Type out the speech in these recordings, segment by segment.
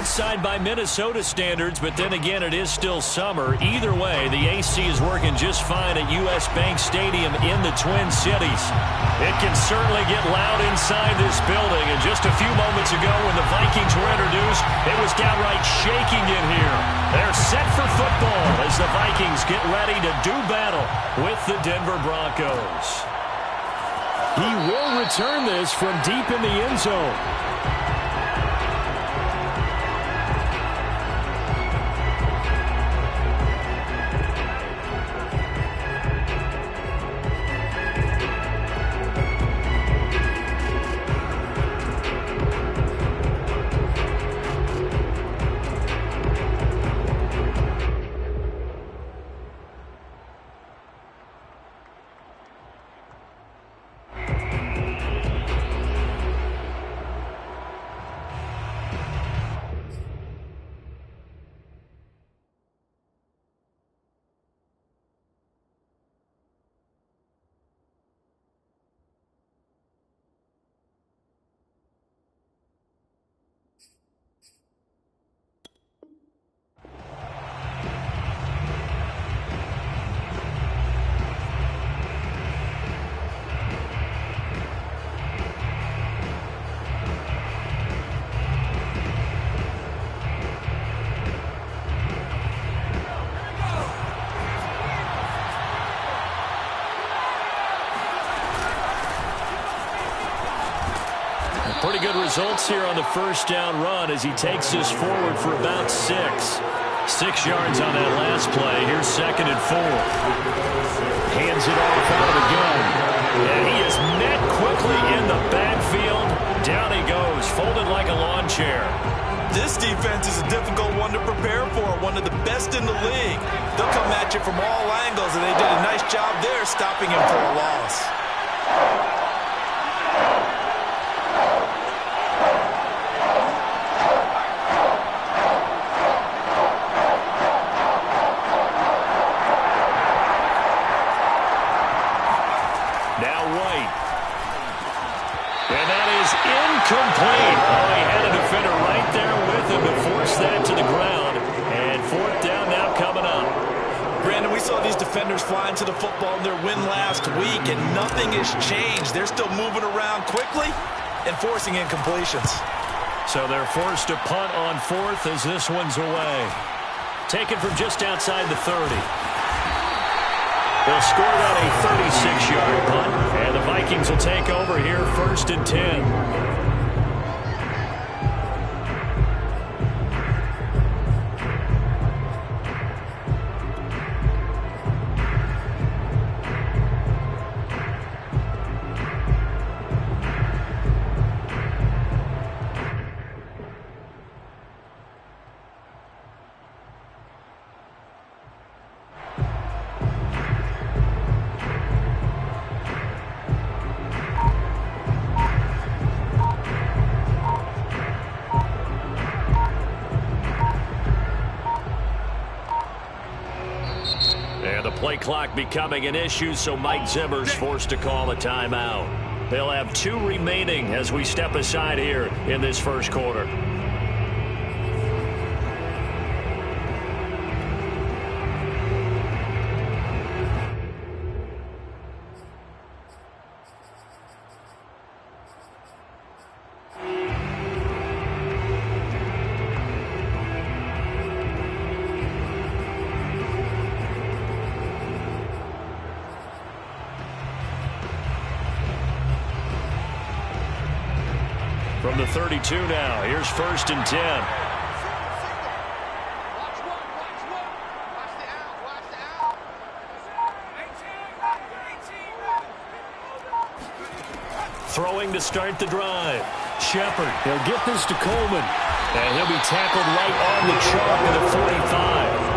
outside by Minnesota standards, but then again, it is still summer. Either way, the AC is working just fine at U.S. Bank Stadium in the Twin Cities. It can certainly get loud inside this building, and just a few moments ago when the Vikings were introduced, it was downright shaking in here. They're set for football as the Vikings get ready to do battle with the Denver Broncos. He will return this from deep in the end zone. Pretty good results here on the first down run as he takes this forward for about 6. 6 yards on that last play. Here's 2nd and 4. Hands it off out of the gun. And he is met quickly in the backfield. Down he goes, folded like a lawn chair. This defense is a difficult one to prepare for, one of the best in the league. They'll come at you from all angles, and they did a nice job there stopping him for a loss. Incomplete. Oh, he had a defender right there with him to force that to the ground. And 4th down now coming up. Brandon, we saw these defenders flying to the football in their win last week, and nothing has changed. They're still moving around quickly and forcing incompletions. So they're forced to punt on 4th as this one's away. Taken from just outside the 30. They'll score on a 36-yard punt, and the Vikings will take over here 1st and 10. Play clock becoming an issue, so Mike Zimmer's forced to call a timeout. They'll have 2 remaining as we step aside here in this first quarter. From the 32 now, here's 1st and 10. Throwing to start the drive. Shepard, he'll get this to Coleman. And he'll be tackled right on the chalk of the 45.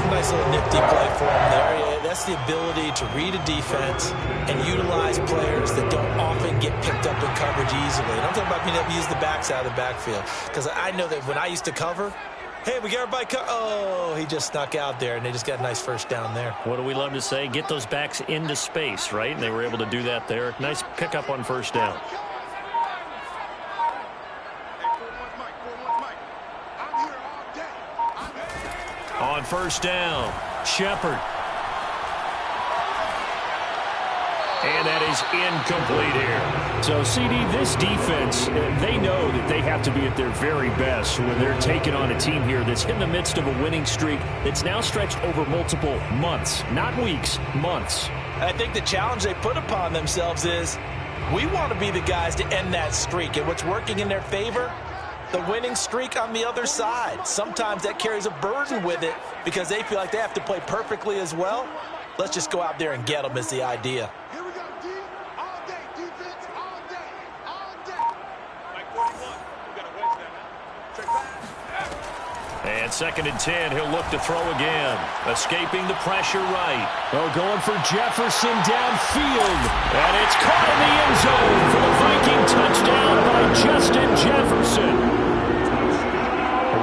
Nice little nifty play for him there. Yeah, that's the ability to read a defense and utilize players that don't often get picked up in coverage easily. And I'm talking about being able to use the backs out of the backfield. Because I know that when I used to cover, hey, we got everybody oh, he just snuck out there, and they just got a nice first down there. What do we love to say? Get those backs into space, right? And they were able to do that there. Nice pickup on 1st down. first down. Shepard. And that is incomplete here. So, CD, this defense, they know that they have to be at their very best when they're taking on a team here that's in the midst of a winning streak that's now stretched over multiple months, not weeks, months. I think the challenge they put upon themselves is we want to be the guys to end that streak. And what's working in their favor? The winning streak on the other side. Sometimes that carries a burden with it because they feel like they have to play perfectly as well. Let's just go out there and get them is the idea. And 2nd and 10, he'll look to throw again. Escaping the pressure right. Oh, going for Jefferson downfield. And it's caught in the end zone for the Viking touchdown by Justin Jefferson.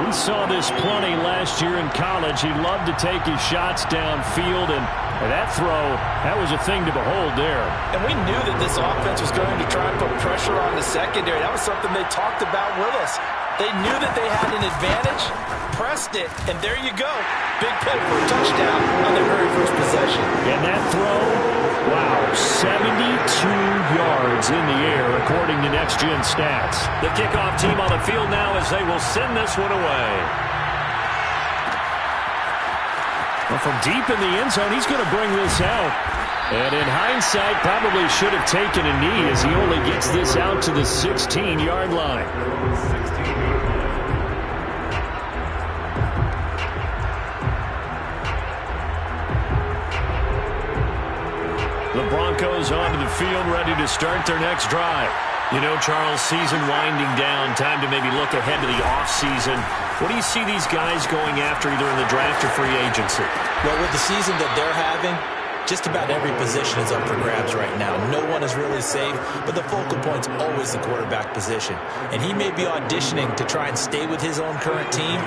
We saw this plenty last year in college. He loved to take his shots downfield, and that throw, that was a thing to behold there. And we knew that this offense was going to try and put pressure on the secondary. That was something they talked about with us. They knew that they had an advantage, pressed it, and there you go. Big play for a touchdown on their very first possession. And that throw, wow, 72 yards in the air, according to Next Gen Stats. The kickoff team on the field now as they will send this one away. Well, from deep in the end zone, he's going to bring this out. And in hindsight, probably should have taken a knee as he only gets this out to the 16-yard line. The Broncos onto the field, ready to start their next drive. You know, Charles, season winding down, time to maybe look ahead to the offseason. What do you see these guys going after either in the draft or free agency? Well, with the season that they're having, just about every position is up for grabs right now. No one is really safe, but the focal point's always the quarterback position. And he may be auditioning to try and stay with his own current team.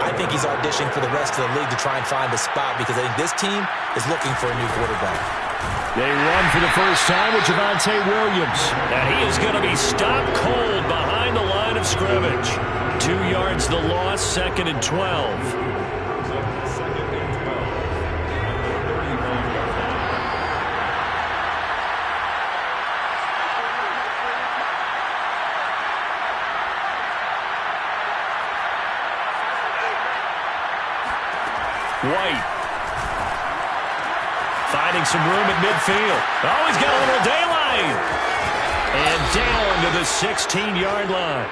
I think he's auditioning for the rest of the league to try and find a spot because I think this team is looking for a new quarterback. They run for the first time with Javonte Williams. And he is going to be stopped cold behind the line of scrimmage. 2 yards the loss, 2nd and 12. White. Finding some room at midfield. Oh, he's got a little daylight. And down to the 16-yard line.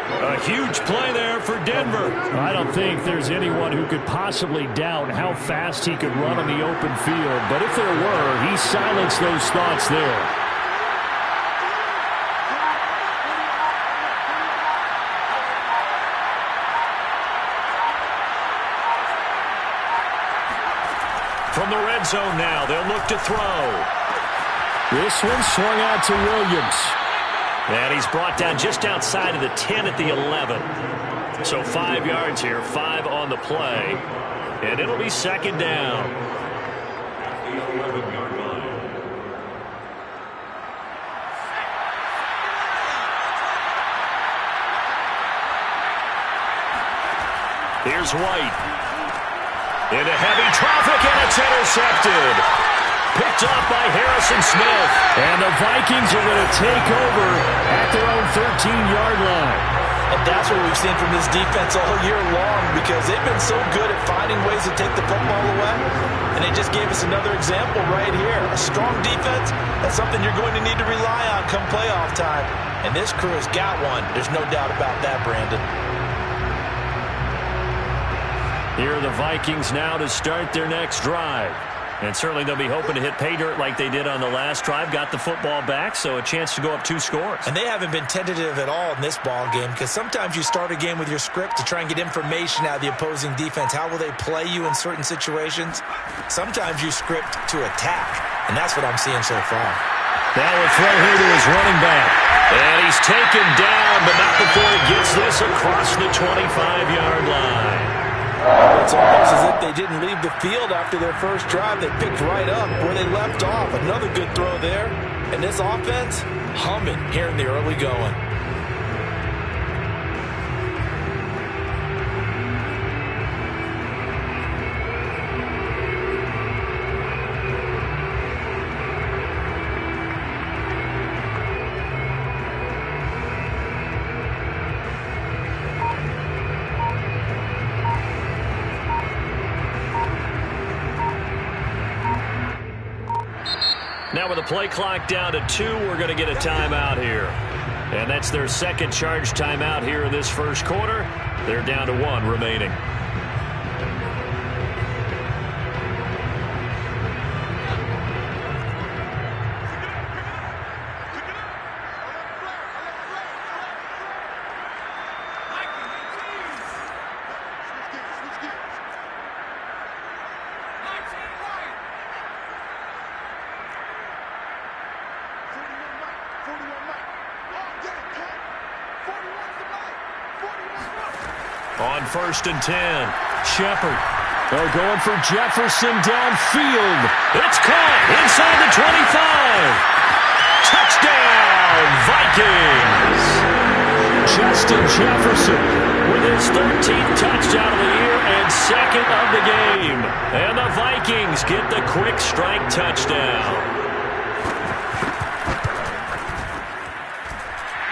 A huge play there for Denver. I don't think there's anyone who could possibly doubt how fast he could run on the open field. But if there were, he silenced those thoughts there. From the red zone now, they'll look to throw. This one swung out to Williams. And he's brought down just outside of the 10 at the 11. So 5 yards here, 5 on the play. And it'll be 2nd down. Here's White. Into heavy traffic, and it's intercepted. Picked up by Harrison Smith. And the Vikings are going to take over at their own 13-yard line. And that's what we've seen from this defense all year long because they've been so good at finding ways to take the football away. And they just gave us another example right here. A strong defense, that's something you're going to need to rely on come playoff time. And this crew has got one. There's no doubt about that, Brandon. Here are the Vikings now to start their next drive. And certainly they'll be hoping to hit pay dirt like they did on the last drive. Got the football back, so a chance to go up 2 scores. And they haven't been tentative at all in this ball game because sometimes you start a game with your script to try and get information out of the opposing defense. How will they play you in certain situations? Sometimes you script to attack, and that's what I'm seeing so far. Now a throw here to his running back. And he's taken down, but not before he gets this across the 25-yard line. It's almost as if they didn't leave the field after their first drive. They picked right up where they left off. Another good throw there. And this offense, humming here in the early going. Now with the play clock down to 2, we're going to get a timeout here. And that's their second charge timeout here in this first quarter. They're down to 1 remaining. On 1st and 10, Shepard. They're going for Jefferson downfield. It's caught inside the 25. Touchdown, Vikings. Justin Jefferson with his 13th touchdown of the year and 2nd of the game. And the Vikings get the quick strike touchdown.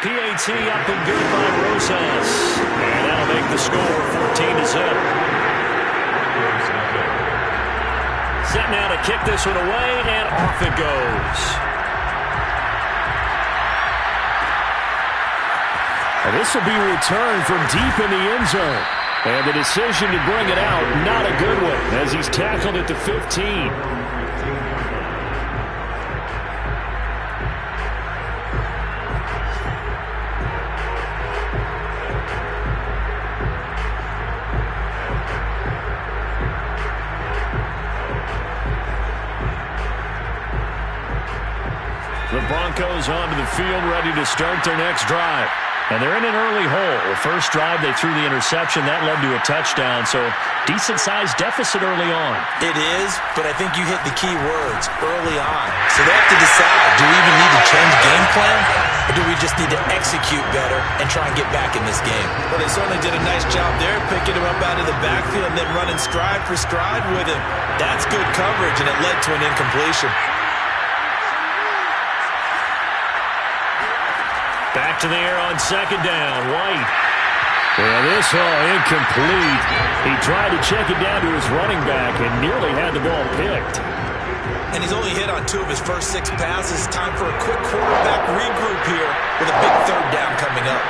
PAT up and good by Rosas. And that'll make the score 14-0. Set now to kick this one away, and off it goes. And this will be returned from deep in the end zone. And the decision to bring it out, not a good one, as he's tackled at the 15. The Broncos onto the field, ready to start their next drive. And they're in an early hole. The first drive, they threw the interception. That led to a touchdown, so decent-sized deficit early on. It is, but I think you hit the key words, early on. So they have to decide, do we even need to change game plan, or do we just need to execute better and try and get back in this game? Well, they certainly did a nice job there, picking him up out of the backfield and then running stride for stride with him. That's good coverage, and it led to an incompletion. Back to the air on 2nd down. White. Well, this incomplete. He tried to check it down to his running back and nearly had the ball picked. And he's only hit on 2 of his first 6 passes. Time for a quick quarterback regroup here with a big 3rd down coming up.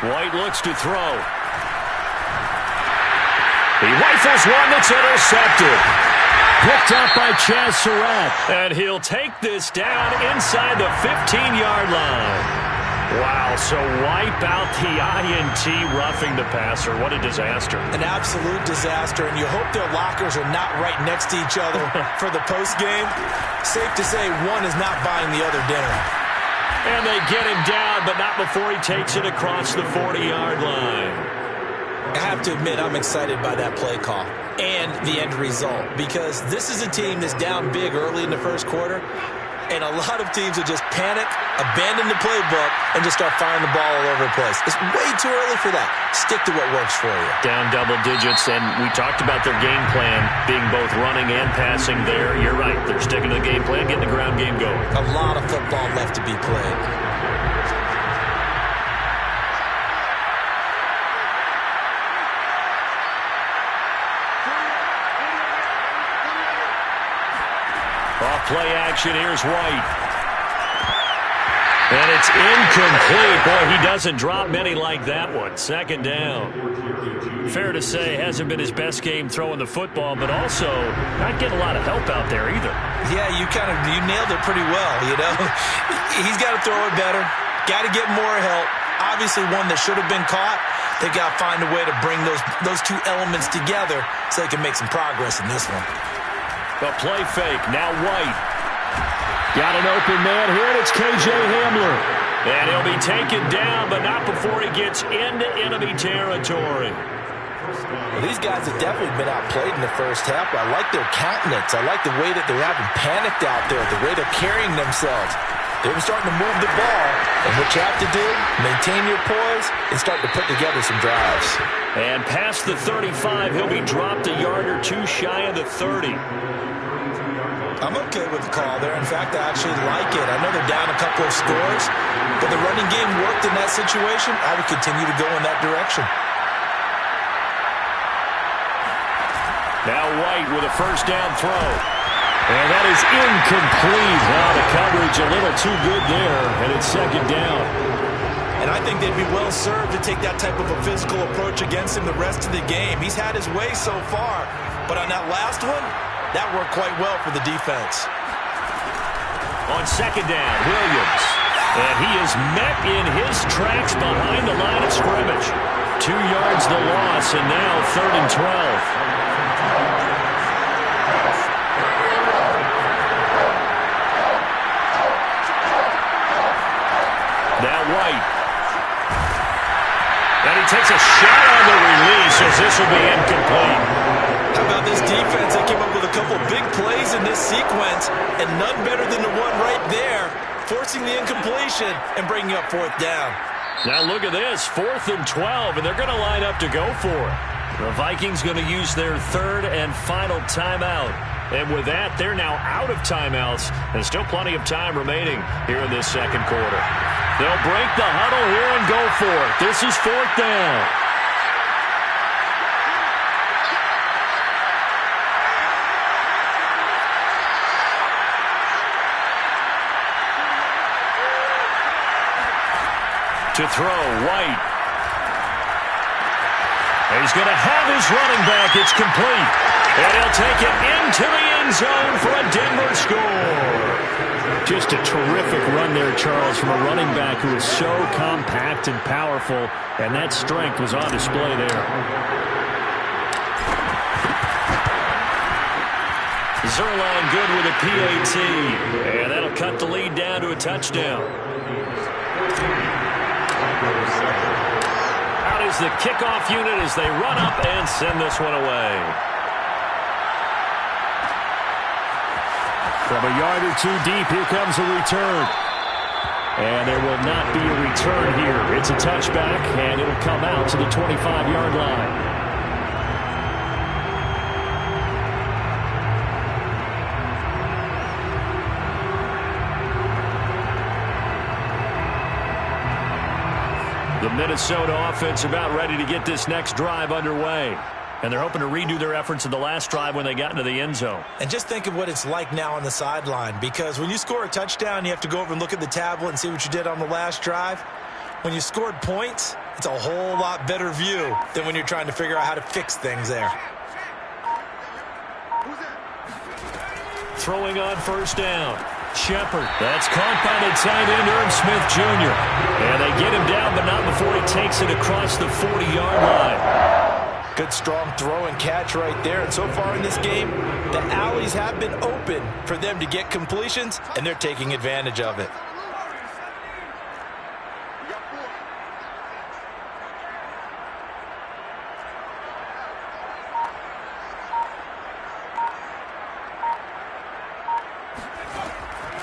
White looks to throw. He rifles one that's intercepted. Picked up by Chaz Surratt. And he'll take this down inside the 15-yard line. Wow, so wipe out the INT roughing the passer. What a disaster. An absolute disaster, and you hope their lockers are not right next to each other for the postgame. Safe to say one is not buying the other dinner. And they get him down, but not before he takes it across the 40-yard line. I have to admit, I'm excited by that play call and the end result, because this is a team that's down big early in the first quarter, and a lot of teams will just panic, abandon the playbook, and just start firing the ball all over the place. It's way too early for that. Stick to what works for you. Down double digits, and we talked about their game plan being both running and passing there. You're right. They're sticking to the game plan, getting the ground game going. A lot of football left to be played. Off play action, here's White. And it's incomplete. Boy, he doesn't drop many like that one. 2nd down. Fair to say, hasn't been his best game throwing the football, but also not getting a lot of help out there either. Yeah, you nailed it pretty well, you know. He's got to throw it better. Got to get more help. Obviously one that should have been caught. They got to find a way to bring those 2 elements together so they can make some progress in this one. The play fake, now White. Got an open man here, and it's KJ Hamler. And he'll be taken down, but not before he gets into enemy territory. Well, these guys have definitely been outplayed in the first half, but I like their countenance. I like the way that they're having panicked out there, the way they're carrying themselves. They were starting to move the ball, and what you have to do, maintain your poise and start to put together some drives. And past the 35, he'll be dropped a yard or two shy of the 30. I'm okay with the call there. In fact, I actually like it. I know they're down a couple of scores, but the running game worked in that situation. I would continue to go in that direction. Now White with a first down throw. And that is incomplete. Now the coverage a little too good there, and it's second down. And I think they'd be well served to take that type of a physical approach against him the rest of the game. He's had his way so far, but on that last one, that worked quite well for the defense. On second down, Williams. And he is met in his tracks behind the line of scrimmage. 2 yards the loss, and now 3rd and 12. Now White. And he takes a shot on the release as this will be incomplete. How about this defense? They came up with a couple big plays in this sequence, and none better than the one right there, forcing the incompletion and bringing up 4th down. Now look at this, 4th and 12, and they're going to line up to go for it. The Vikings going to use their 3rd and final timeout. And with that, they're now out of timeouts. There's still plenty of time remaining here in this second quarter. They'll break the huddle here and go for it. This is 4th down. To throw, White. He's going to have his running back. It's complete. And he'll take it into the end zone for a Denver score. Just a terrific run there, Charles, from a running back who is so compact and powerful, and that strength was on display there. Zerline good with a PAT, and that'll cut the lead down to a touchdown. Out is the kickoff unit as they run up and send this one away. From a yard or two deep, here comes a return. And there will not be a return here. It's a touchback, and it'll come out to the 25-yard line. The Minnesota offense about ready to get this next drive underway. And they're hoping to redo their efforts in the last drive when they got into the end zone. And just think of what it's like now on the sideline, because when you score a touchdown, you have to go over and look at the tablet and see what you did on the last drive. When you scored points, it's a whole lot better view than when you're trying to figure out how to fix things there. Throwing on first down. Shepard. That's caught by the tight end, Irv Smith Jr. And they get him down, but not before he takes it across the 40-yard line. Good, strong throw and catch right there. And so far in this game, the alleys have been open for them to get completions, and they're taking advantage of it.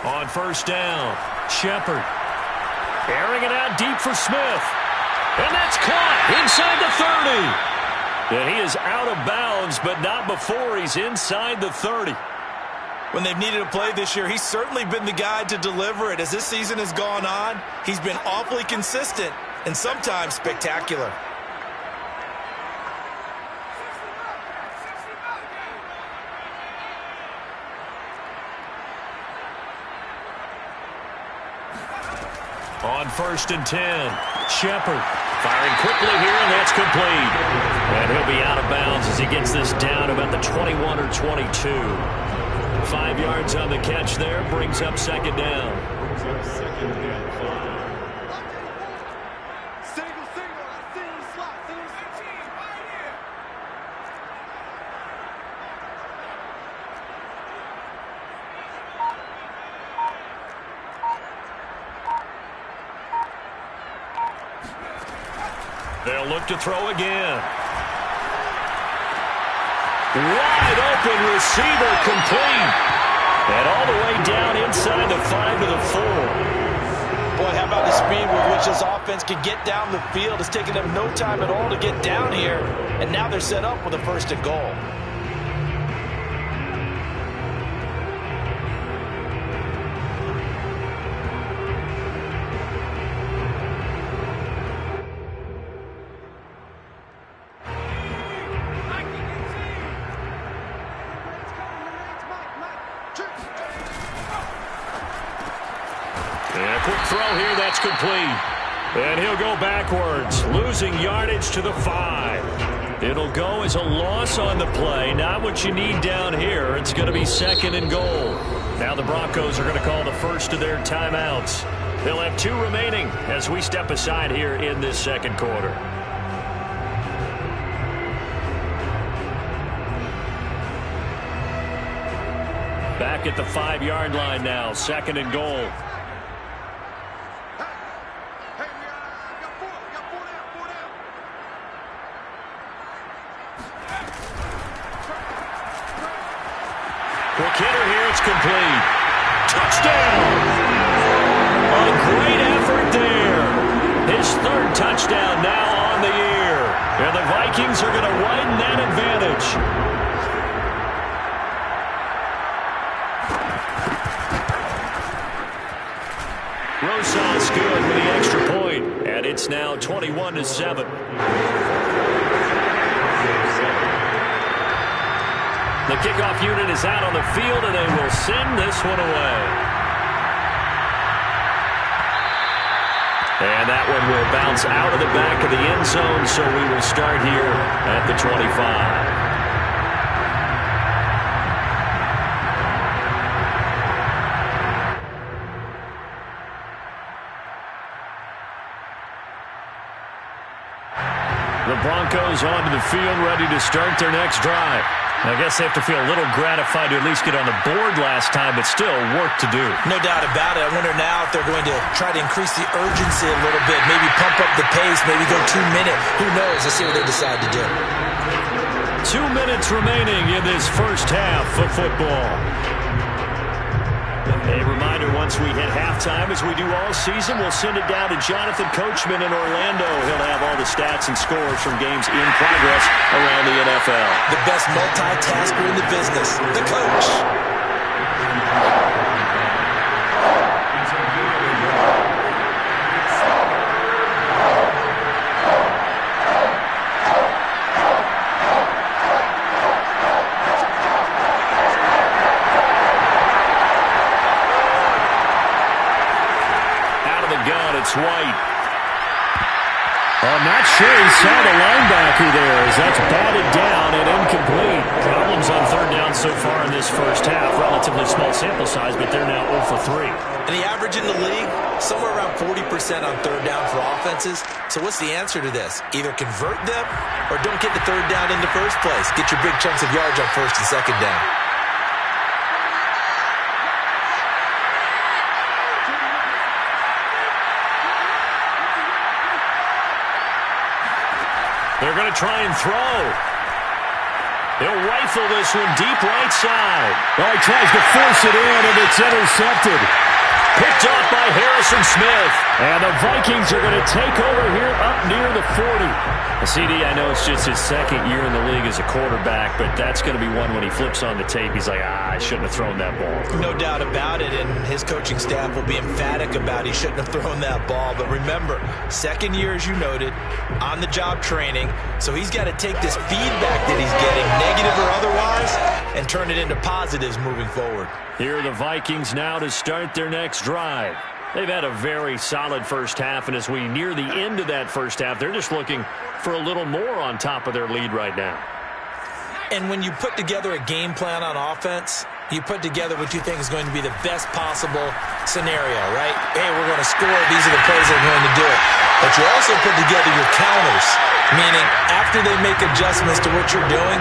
On first down, Shepard. Airing it out deep for Smith. And that's caught inside the 30. And he is out of bounds, but not before he's inside the 30. When they've needed a play this year, he's certainly been the guy to deliver it. As this season has gone on, he's been awfully consistent and sometimes spectacular. On first and 10, Shepard firing quickly here, and that's complete. And he'll be out of bounds as he gets this down about the 21 or 22. 5 yards on the catch there, brings up second down. They'll look to throw again. Wide open receiver, complete. And all the way down inside the 5 to the 4. Boy, how about the speed with which this offense can get down the field? It's taken them no time at all to get down here, and now they're set up with a 1st and goal. And a quick throw here, that's complete. And he'll go backwards, losing yardage to the 5. It'll go as a loss on the play. Not what you need down here. It's going to be 2nd and goal. Now the Broncos are going to call the first of their timeouts. They'll have 2 remaining as we step aside here in this 2nd quarter. Back at the 5-yard line now, 2nd and goal. Quick hitter here, it's complete. Touchdown! A great effort there. His 3rd touchdown now on the year. And the Vikings are going to widen that advantage. Rosas good with the extra point. And it's now 21-7. The kickoff unit is out on the field, and they will send this one away. And that one will bounce out of the back of the end zone, so we will start here at the 25. The Broncos onto the field, ready to start their next drive. I guess they have to feel a little gratified to at least get on the board last time, but still work to do. No doubt about it. I wonder now if they're going to try to increase the urgency a little bit, maybe pump up the pace, maybe go 2-minute. Who knows? Let's see what they decide to do. 2 minutes remaining in this first half of football. A reminder, once we hit halftime, as we do all season, we'll send it down to Jonathan Coachman in Orlando. He'll have all the stats and scores from games in progress around the NFL. The best multitasker in the business, the coach. It's White. I'm not sure he saw the linebacker there as that's batted down and incomplete. Problems on 3rd down so far in this first half. Relatively small sample size, but they're now 0 for 3. And the average in the league, somewhere around 40% on 3rd down for offenses. So what's the answer to this? Either convert them or don't get the 3rd down in the first place. Get your big chunks of yards on 1st and 2nd down. They're going to try and throw. He'll rifle this one deep right side. Oh, he tries to force it in, and it's intercepted. Picked off by Harrison Smith. And the Vikings are going to take over here up near the 40. The CD, I know it's just his 2nd year in the league as a quarterback, but that's going to be one when he flips on the tape. He's like, I shouldn't have thrown that ball. No doubt about it, and his coaching staff will be emphatic about he shouldn't have thrown that ball. But remember, 2nd year, as you noted, on-the-job training, so he's got to take this feedback that he's getting, negative or otherwise, and turn it into positives moving forward. Here are the Vikings now to start their next drive. They've had a very solid first half, and as we near the end of that first half, they're just looking for a little more on top of their lead right now. And when you put together a game plan on offense, you put together what you think is going to be the best possible scenario, right? Hey, we're going to score. These are the plays that are going to do it. But you also put together your counters, meaning after they make adjustments to what you're doing,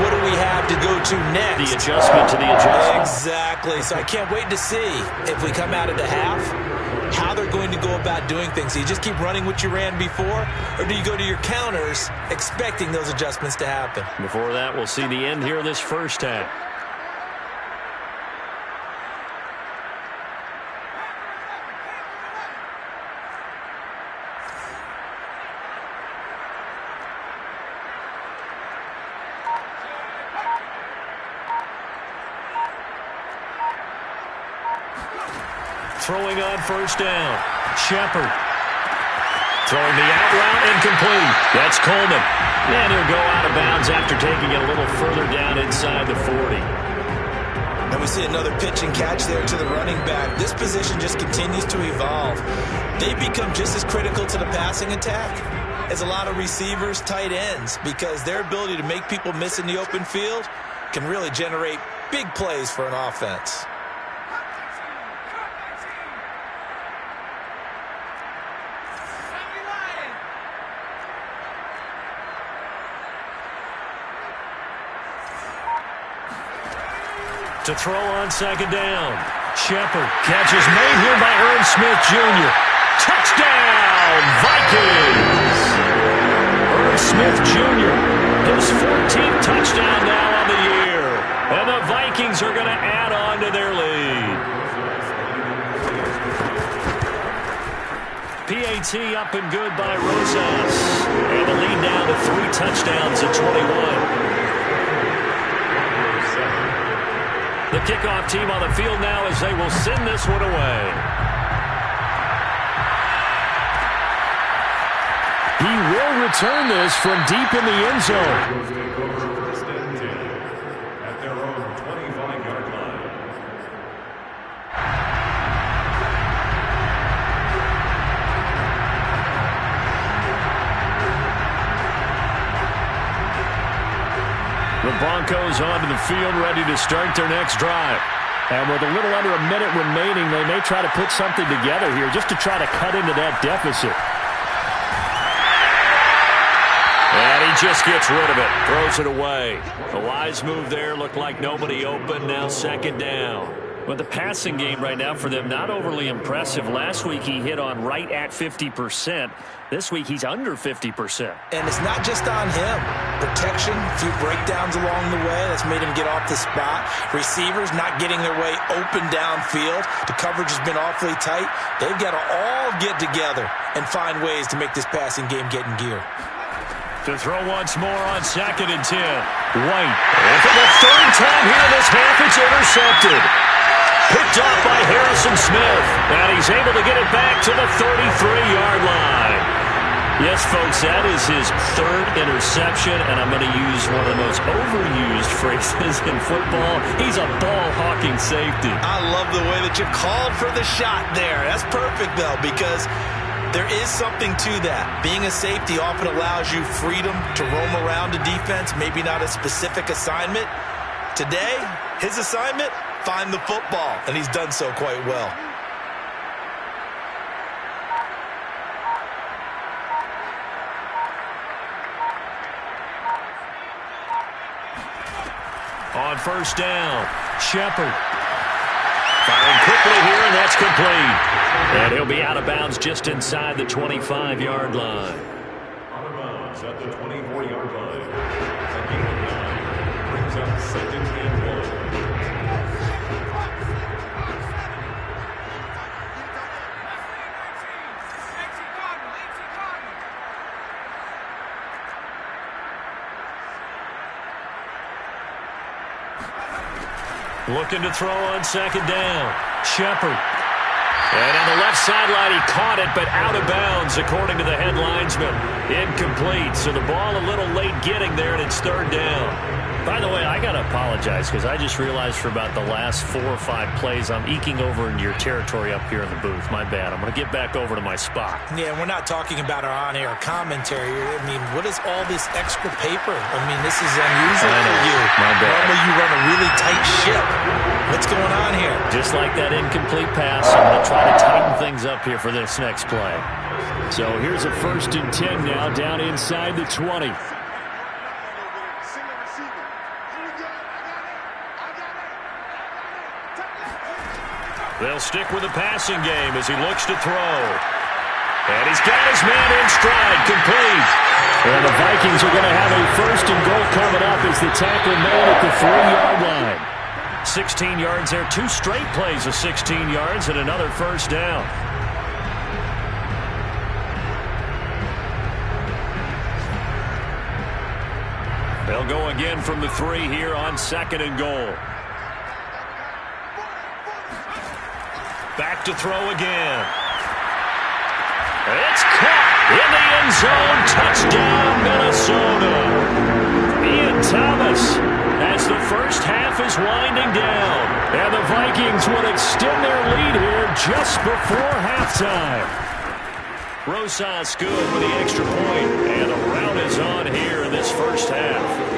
what do we have to go to next? The adjustment to the adjustment. Exactly. So I can't wait to see if we come out of the half, how they're going to go about doing things. Do you just keep running what you ran before, or do you go to your counters expecting those adjustments to happen? Before that, we'll see the end here of this first half. throwing on first down. Shepard. Throwing the out route incomplete. That's Coleman. And he'll go out of bounds after taking it a little further down inside the 40. And we see another pitch and catch there to the running back. This position just continues to evolve. They become just as critical to the passing attack as a lot of receivers, tight ends, because their ability to make people miss in the open field can really generate big plays for an offense. To throw on second down. Shepard. Catch is made here by Irv Smith Jr. Touchdown, Vikings! Irv Smith Jr. His 14th touchdown now on the year. And the Vikings are going to add on to their lead. PAT up and good by Rosas. And the lead down to 3 touchdowns at 21. The kickoff team on the field now as they will send this one away. He will return this from deep in the end zone. At their own 25-yard line. The Broncos onto the field, ready to start their next drive. And with a little under a minute remaining, they may try to put something together here just to try to cut into that deficit. And he just gets rid of it, throws it away. The wise move there, looked like nobody open, now second down. But the passing game right now for them, not overly impressive. Last week he hit on right at 50%. This week he's under 50%. And it's not just on him. Protection, a few breakdowns along the way. That's made him get off the spot. Receivers not getting their way open downfield. The coverage has been awfully tight. They've got to all get together and find ways to make this passing game get in gear. To throw once more on second and 10. White. And for the third time here this half, it's intercepted. Picked off by Harrison Smith. And he's able to get it back to the 33-yard line. Yes, folks, that is his third interception, and I'm going to use one of the most overused phrases in football. He's a ball-hawking safety. I love the way that you called for the shot there. That's perfect, though, because there is something to that. Being a safety often allows you freedom to roam around the defense, maybe not a specific assignment. Today, his assignment, find the football, and he's done so quite well. On first down, Shepard. Firing quickly here, and that's complete. And he'll be out of bounds just inside the 25-yard line. Out of bounds at the 24-yard line. A gain of 9 brings up second and 1. Looking to throw on second down. Shepard. And on the left sideline, he caught it, but out of bounds, according to the head linesman. Incomplete. So the ball a little late getting there, and it's third down. By the way, I got to apologize because I just realized for about the last 4 or 5 plays, I'm eking over into your territory up here in the booth. My bad. I'm going to get back over to my spot. Yeah, we're not talking about our on-air commentary. I mean, what is all this extra paper? I mean, this is unusual for you. My bad. Normally you run a really tight ship. What's going on here? Just like that incomplete pass, I'm going to try to tighten things up here for this next play. So here's a 1st and 10 now, down inside the 20. They'll stick with the passing game as he looks to throw. And he's got his man in stride, complete. And the Vikings are going to have a 1st and goal coming up as the tackle made at the 3-yard line. 16 yards there, 2 straight plays of 16 yards and another first down. They'll go again from the 3 here on 2nd and goal. Back to throw again. It's caught in the end zone. Touchdown, Minnesota. Ian Thomas, as the first half is winding down. And the Vikings will extend their lead here just before halftime. Rosas good with the extra point. And a rout is on here in this first half.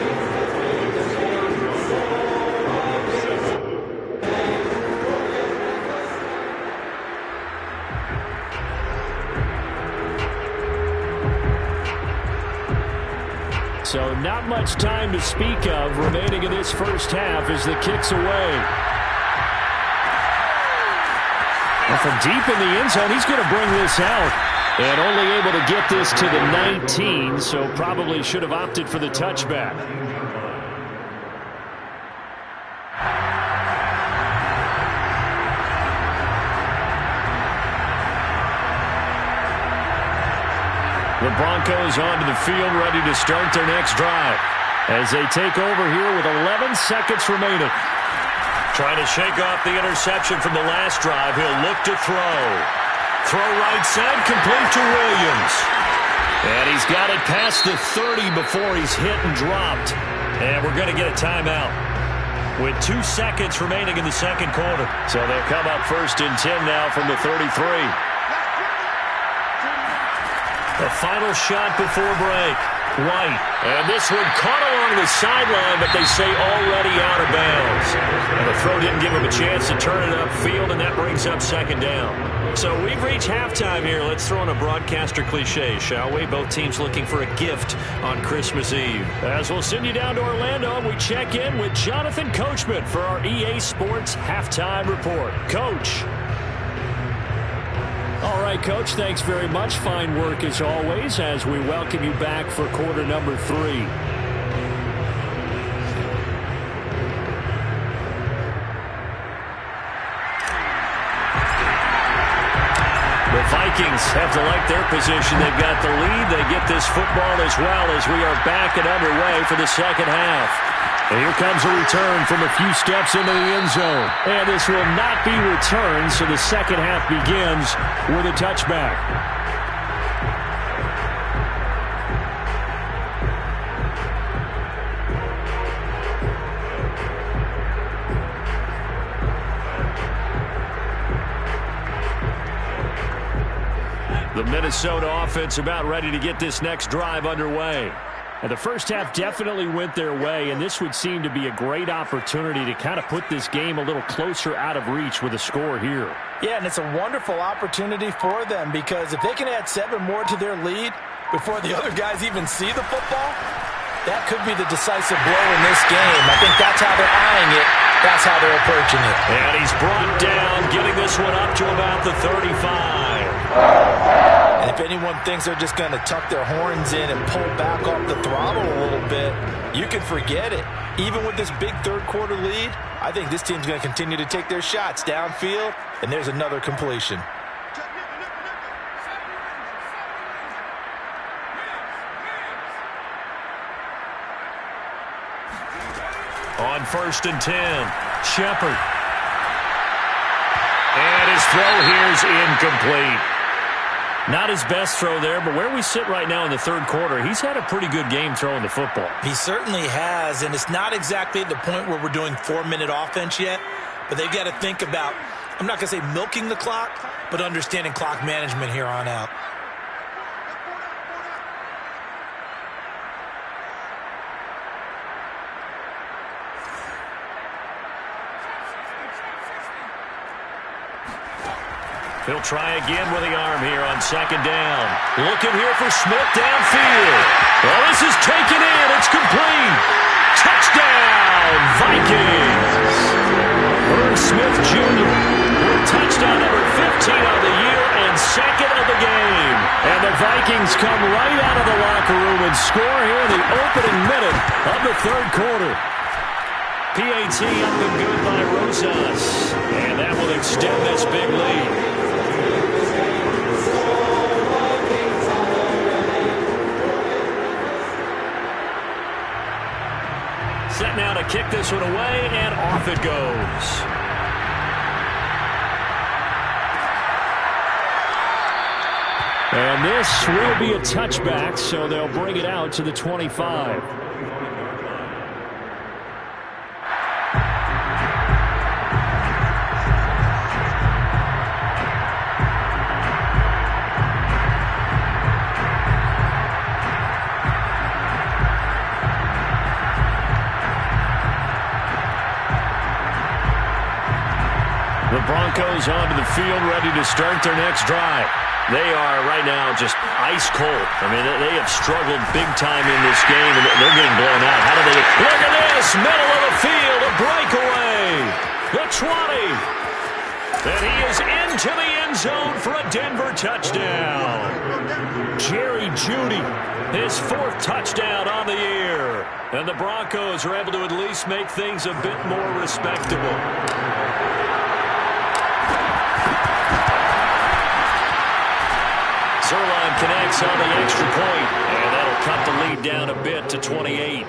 So not much time to speak of remaining in this first half as the kick's away. And from deep in the end zone, he's going to bring this out. And only able to get this to the 19, so probably should have opted for the touchback. The Broncos onto the field, ready to start their next drive as they take over here with 11 seconds remaining. Trying to shake off the interception from the last drive. He'll look to throw. Throw right side, complete to Williams. And he's got it past the 30 before he's hit and dropped. And we're going to get a timeout with 2 seconds remaining in the second quarter. So they'll come up first and 10 now from the 33. The final shot before break. White. And this one caught along the sideline, but they say already out of bounds. And the throw didn't give him a chance to turn it upfield, and that brings up second down. So we've reached halftime here. Let's throw in a broadcaster cliche, shall we? Both teams looking for a gift on Christmas Eve. As we'll send you down to Orlando, and we check in with Jonathan Coachman for our EA Sports Halftime Report. Coach. All right, Coach, thanks very much. Fine work as always as we welcome you back for quarter number 3. The Vikings have to like their position. They've got the lead. They get this football as well as we are back and underway for the second half. And here comes a return from a few steps into the end zone. And this will not be returned, so the second half begins with a touchback. The Minnesota offense about ready to get this next drive underway. And the first half definitely went their way, and this would seem to be a great opportunity to kind of put this game a little closer out of reach with a score here. Yeah, and it's a wonderful opportunity for them because if they can add 7 more to their lead before the other guys even see the football, that could be the decisive blow in this game. I think that's how they're eyeing it. That's how they're approaching it. And he's brought down, getting this one up to about the 35. And if anyone thinks they're just going to tuck their horns in and pull back off the throttle a little bit, you can forget it. Even with this big third-quarter lead, I think this team's going to continue to take their shots downfield, and there's another completion. On 1st and 10, Shepard. And his throw here is incomplete. Not his best throw there, but where we sit right now in the third quarter, he's had a pretty good game throwing the football. He certainly has, and it's not exactly at the point where we're doing 4-minute offense yet, but they've got to think about, I'm not going to say milking the clock, but understanding clock management here on out. He'll try again with the arm here on second down. Looking here for Smith downfield. Well, this is taken in. It's complete. Touchdown, Vikings. Irv Smith Jr. with touchdown number 15 of the year and second of the game. And the Vikings come right out of the locker room and score here in the opening minute of the third quarter. PAT up and good by Rosas. And that will extend this big lead. Set now to kick this one away, and off it goes. And this will be a touchback, so they'll bring it out to the 25. The Broncos onto the field, ready to start their next drive. They are right now just ice cold. I mean, they have struggled big time in this game, and they're getting blown out. How do they get... Look at this! Middle of the field, a breakaway. The 20. And he is into the end zone for a Denver touchdown. Jerry Jeudy, his 4th touchdown on the year. And the Broncos are able to at least make things a bit more respectable. Zerline connects on the extra point, and that'll cut the lead down a bit to 28.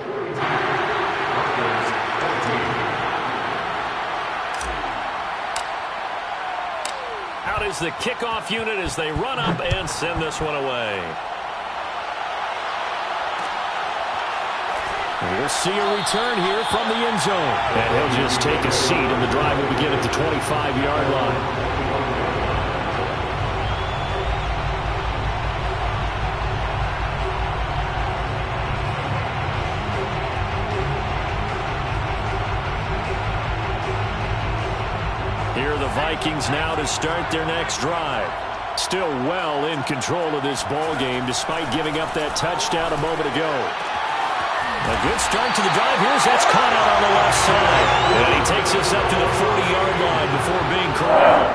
Out is the kickoff unit as they run up and send this one away. We'll see a return here from the end zone. And he'll just take a seat, and the drive will begin at the 25-yard line. Vikings now to start their next drive. Still well in control of this ball game despite giving up that touchdown a moment ago. A good start to the drive. Here's that's caught out on the left side. And he takes us up to the 40-yard line before being corralled.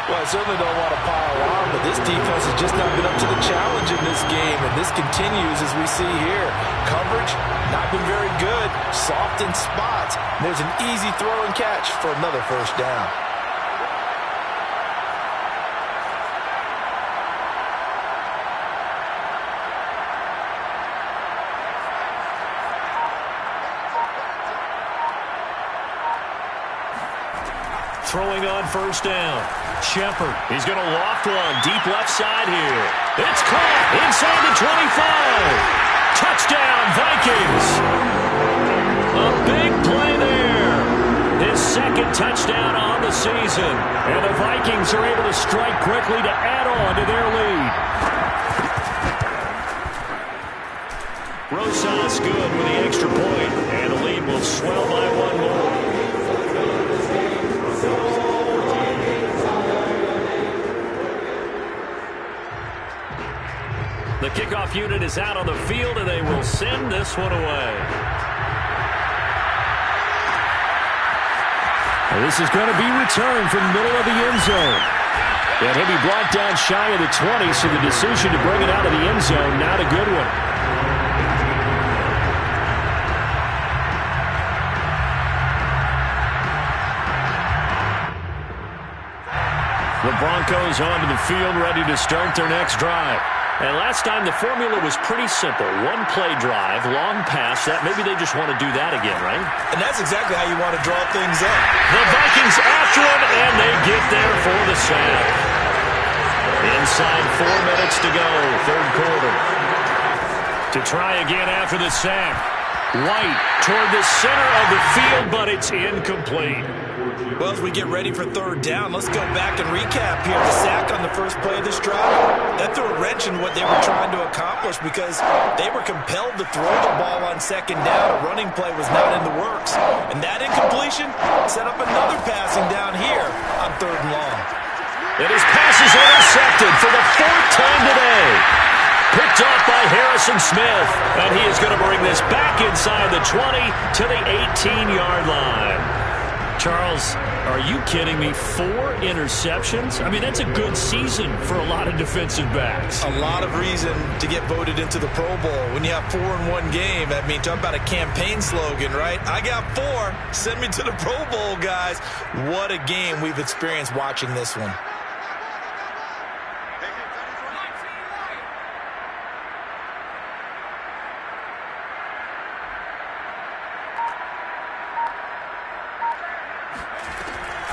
Well, I certainly don't want to pile on, but this defense has just not been up to the challenge in this game, and this continues as we see here. Coverage, not been very good. Soft in spots. And there's an easy throw and catch for another first down. Throwing on first down. Shepard, he's going to loft one. Deep left side here. It's caught inside the 25. Touchdown, Vikings. A big play there. His 2nd touchdown on the season. And the Vikings are able to strike quickly to add on to their lead. Rosas good with the extra point. And the lead will swell by 1 more. The kickoff unit is out on the field, and they will send this one away. And this is going to be returned from the middle of the end zone. And he'll be brought down shy of the 20, so the decision to bring it out of the end zone, not a good one. The Broncos onto the field, ready to start their next drive. And last time the formula was pretty simple. 1-play drive, long pass. That maybe they just want to do that again, right? And that's exactly how you want to draw things up. The Vikings after him, and they get there for the sack. Inside 4 minutes to go, 3rd quarter. To try again after the sack. White toward the center of the field, but it's incomplete. Well, as we get ready for 3rd down, let's go back and recap here. The sack on the first play of this drive, that threw a wrench in what they were trying to accomplish because they were compelled to throw the ball on 2nd down. A running play was not in the works. And that incompletion set up another passing down here on 3rd and long. And his pass is intercepted for the 4th time today. Picked off by Harrison Smith. And he is going to bring this back inside the 20 to the 18-yard line. Charles, are you kidding me? 4 interceptions? I mean, that's a good season for a lot of defensive backs. A lot of reason to get voted into the Pro Bowl. When you have 4 in one game, I mean, talk about a campaign slogan, right? I got 4. Send me to the Pro Bowl, guys. What a game we've experienced watching this one.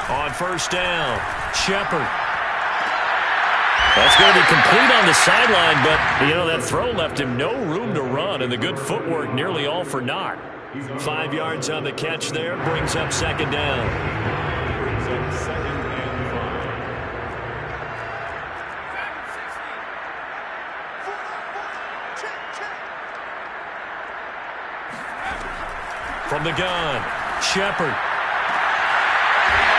On first down, Shepard. That's going to be complete on the sideline, but, you know, that throw left him no room to run, and the good footwork nearly all for naught. 5 yards on the catch there, brings up second down. Brings up second and 5. From the gun, Shepard.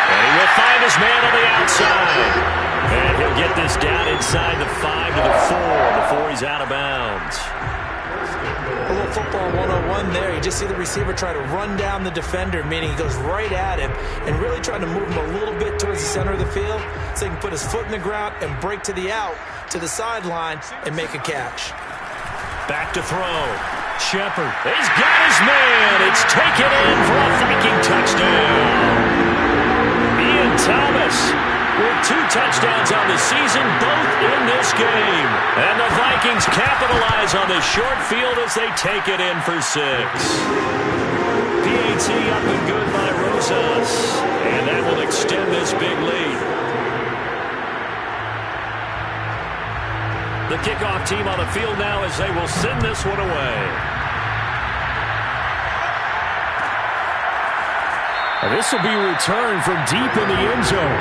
And he will find his man on the outside. And he'll get this down inside the 5 to the 4 before he's out of bounds. A little football 101 there. You just see the receiver try to run down the defender, meaning he goes right at him and really trying to move him a little bit towards the center of the field so he can put his foot in the ground and break to the out, to the sideline, and make a catch. Back to throw. Shepard. He's got his man. It's taken in for a Viking touchdown. Ian Thomas with 2 touchdowns on the season, both in this game. And the Vikings capitalize on the short field as they take it in for 6. PAT up and good by Rosas. And that will extend this big lead. The kickoff team on the field now as they will send this one away. And this will be returned from deep in the end zone.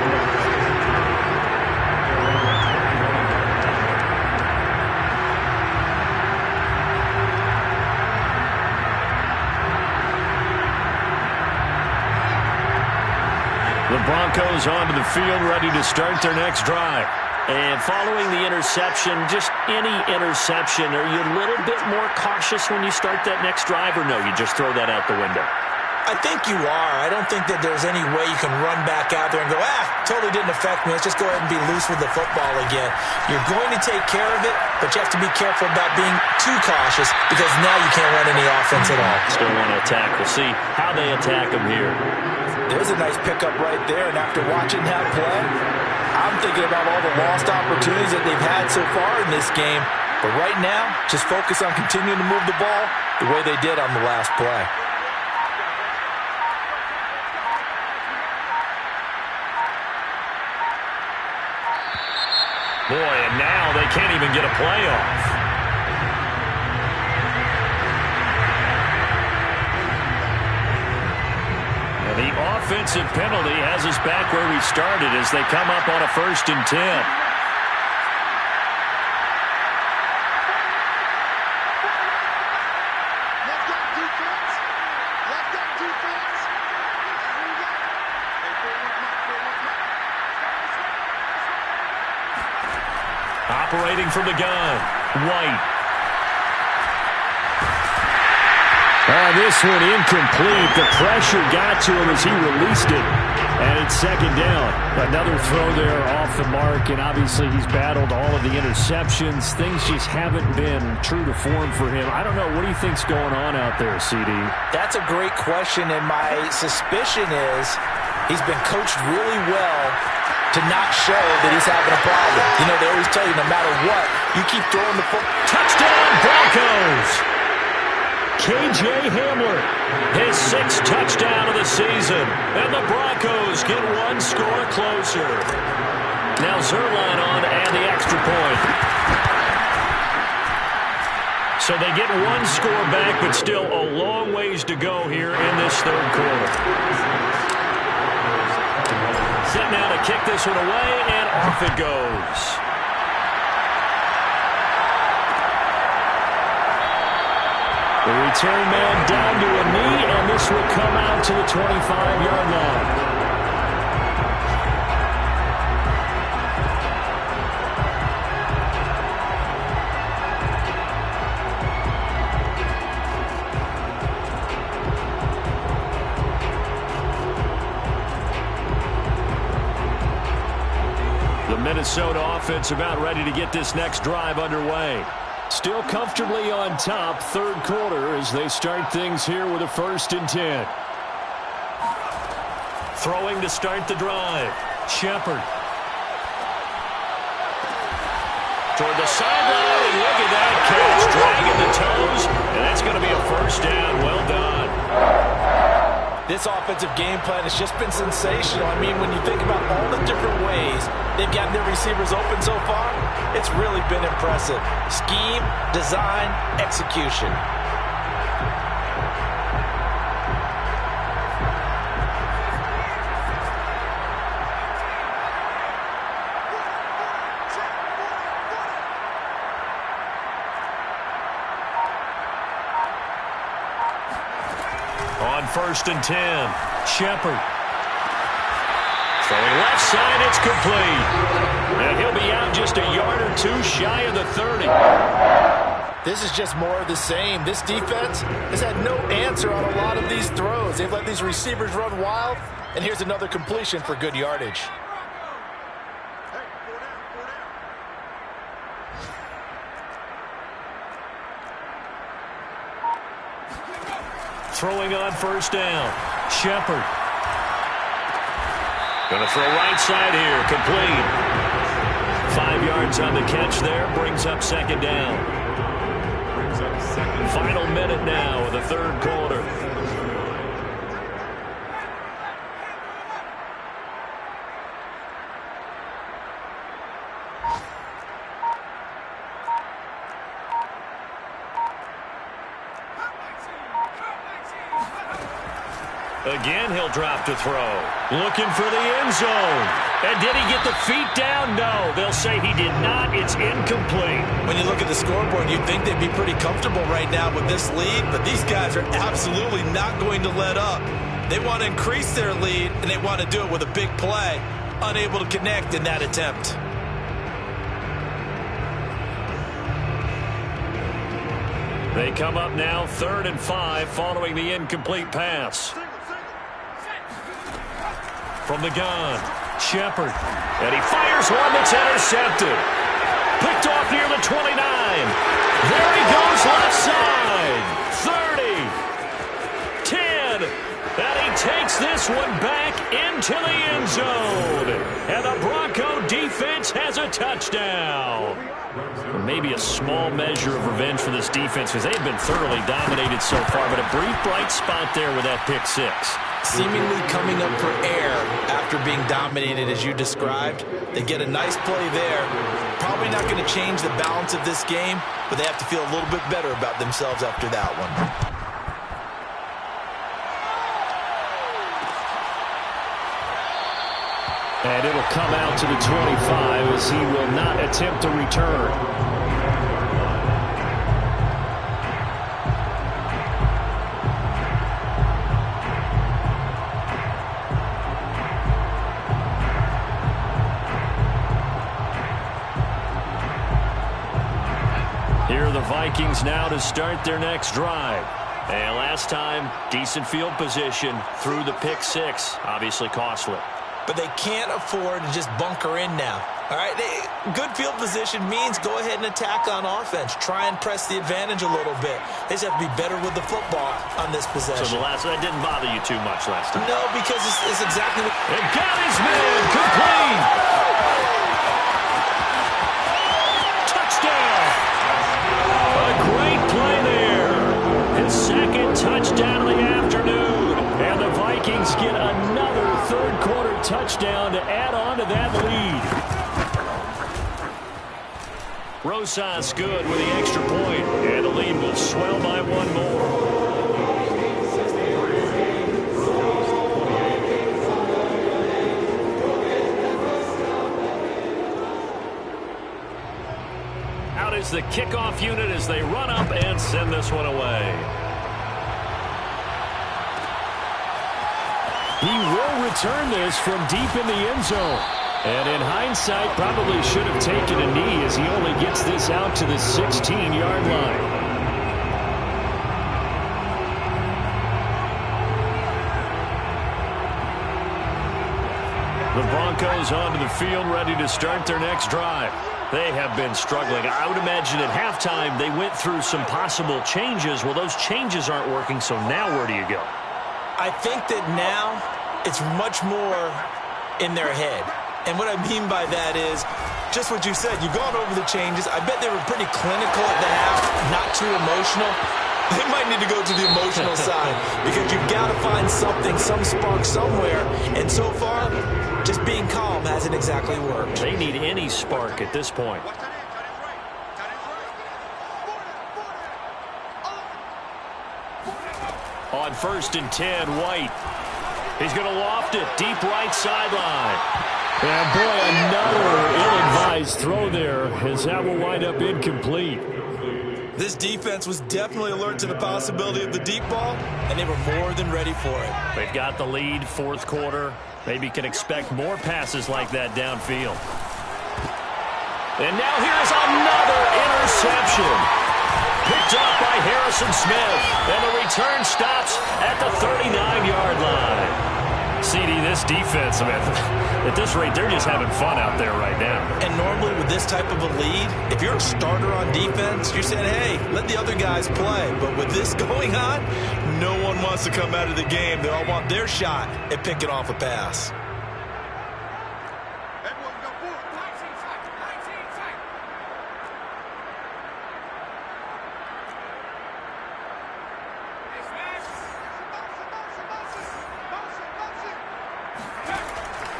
The Broncos onto the field, ready to start their next drive. And following the interception, just any interception, are you a little bit more cautious when you start that next drive, or no, you just throw that out the window? I think you are. I don't think that there's any way you can run back out there and go, totally didn't affect me. Let's just go ahead and be loose with the football again. You're going to take care of it, but you have to be careful about being too cautious because now you can't run any offense at all. Still want to attack. We'll see how they attack them here. There's a nice pickup right there, and after watching that play, I'm thinking about all the lost opportunities that they've had so far in this game. But right now, just focus on continuing to move the ball the way they did on the last play. Boy, and now they can't even get a play off. And the offensive penalty has us back where we started as they come up on a 1st and 10. Operating from the gun, White. This one incomplete. The pressure got to him as he released it. And it's second down. Another throw there off the mark, and obviously he's battled all of the interceptions. Things just haven't been true to form for him. I don't know. What do you think's going on out there, CD? That's a great question, and my suspicion is he's been coached really well to not show that he's having a problem. You know, they always tell you no matter what, you keep throwing the football. Touchdown, Broncos! KJ Hamler, his 6th touchdown of the season. And the Broncos get one score closer. Now Zerline on and the extra point. So they get one score back, but still a long ways to go here in this 3rd quarter. Set now to kick this one away, and off it goes. The return man down to a knee, and this will come out to the 25-yard line. The Minnesota offense about ready to get this next drive underway. Still comfortably on top, 3rd quarter, as they start things here with a 1st and 10. Throwing to start the drive. Shepard. Toward the sideline, and look at that catch. Dragging the toes, and that's going to be a 1st down. Well done. This offense offensive game plan has just been sensational. I mean, when you think about all the different ways they've gotten their receivers open so far, it's really been impressive. Scheme, design, execution. On 1st and 10, Shepard. Throwing left side, it's complete. And he'll be out just a yard or two shy of the 30. This is just more of the same. This defense has had no answer on a lot of these throws. They've let these receivers run wild, and here's another completion for good yardage. Throwing on 1st down, Shepard. Going to throw right side here, complete. 5 yards on the catch there, brings up 2nd down. Final minute now of the 3rd quarter. Again, he'll drop to throw. Looking for the end zone. And did he get the feet down? No. They'll say he did not. It's incomplete. When you look at the scoreboard, you'd think they'd be pretty comfortable right now with this lead, but these guys are absolutely not going to let up. They want to increase their lead, and they want to do it with a big play. Unable to connect in that attempt. They come up now 3rd and 5 following the incomplete pass. From the gun, Shepard. And he fires one that's intercepted. Picked off near the 29. There he goes left side. 30. 10. And he takes this one back into the end zone. And the Bronco defense has a touchdown. Maybe a small measure of revenge for this defense because they've been thoroughly dominated so far, but a brief bright spot there with that pick 6. Seemingly coming up for air after being dominated as you described. They get a nice play there. Probably not going to change the balance of this game, but they have to feel a little bit better about themselves after that one. And it'll come out to the 25 as he will not attempt to return. Here are the Vikings now to start their next drive. And last time, decent field position through the pick 6. Obviously costly. But they can't afford to just bunker in now. All right, good field position means go ahead and attack on offense. Try and press the advantage a little bit. They just have to be better with the football on this possession. So that didn't bother you too much last time? No, because it's exactly what... And got his man, complete! Touchdown! A great play there. His 2nd touchdown of the afternoon. And the Vikings get another 3rd quarter touchdown to add on to that lead. Rosas good with the extra point, and the lead will swell by 1 more. Out is the kickoff unit as they run up and send this one away. He will return this from deep in the end zone. And in hindsight, probably should have taken a knee as he only gets this out to the 16-yard line. The Broncos onto the field ready to start their next drive. They have been struggling. I would imagine at halftime they went through some possible changes. Well, those changes aren't working, so now where do you go? I think that now it's much more in their head. And what I mean by that is just what you said. You've gone over the changes. I bet they were pretty clinical at the half, not too emotional. They might need to go to the emotional side because you've got to find something, some spark somewhere. And so far, just being calm hasn't exactly worked. They need any spark at this point. On 1st and 10, White. He's going to loft it deep right sideline. And boy, another ill-advised throw there as that will wind up incomplete. This defense was definitely alert to the possibility of the deep ball, and they were more than ready for it. They've got the lead, fourth quarter. Maybe can expect more passes like that downfield. And now here's another interception. Picked up by Harrison Smith. And the return stops at the 39-yard line. CD, this defense, man, at this rate, they're just having fun out there right now. And normally with this type of a lead, if you're a starter on defense, you're saying, hey, let the other guys play. But with this going on, no one wants to come out of the game. They all want their shot at picking off a pass.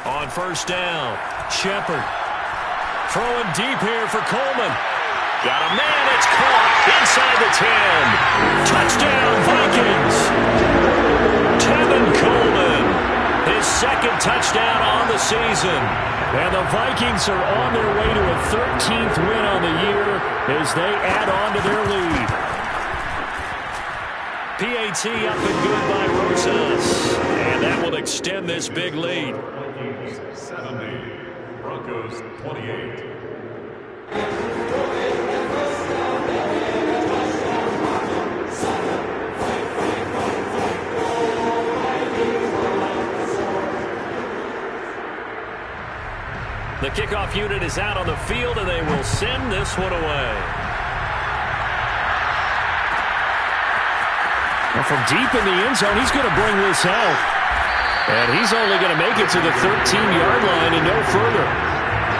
On 1st down, Shepard throwing deep here for Coleman. Got a man, it's caught inside the 10. Touchdown, Vikings. Tevin Coleman, his second touchdown on the season. And the Vikings are on their way to a 13th win on the year as they add on to their lead. PAT up and good by Rosas. And that will extend this big lead. 70, Broncos 28. The kickoff unit is out on the field, and they will send this one away. Well, from deep in the end zone, he's going to bring this out. And he's only going to make it to the 13-yard line and no further.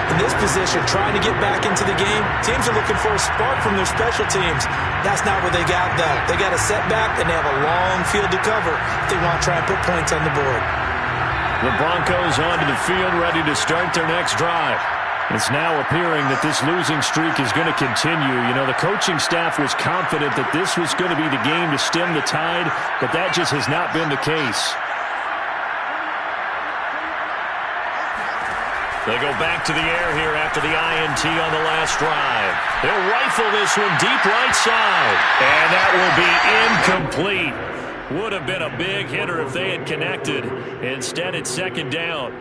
In this position, trying to get back into the game, teams are looking for a spark from their special teams. That's not what they got, though. They got a setback, and they have a long field to cover if they want to try and put points on the board. The Broncos onto the field, ready to start their next drive. It's now appearing that this losing streak is going to continue. You know, the coaching staff was confident that this was going to be the game to stem the tide, but that just has not been the case. They go back to the air here after the INT on the last drive. They'll rifle this one deep right side. And that will be incomplete. Would have been a big hitter if they had connected. Instead, it's second down.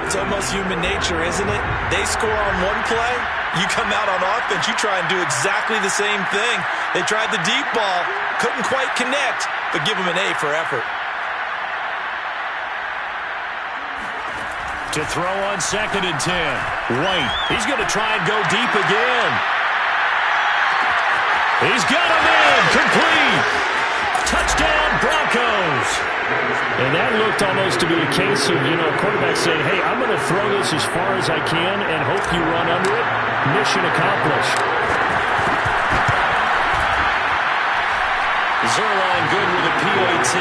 It's almost human nature, isn't it? They score on one play, you come out on offense, you try and do exactly the same thing. They tried the deep ball, couldn't quite connect, but give them an A for effort. To throw on 2nd and 10. White, he's going to try and go deep again. He's got him in, complete. Touchdown, Broncos. And that looked almost to be a case of, you know, a quarterback saying, hey, I'm going to throw this as far as I can and hope you run under it. Mission accomplished. Zerline good with a PAT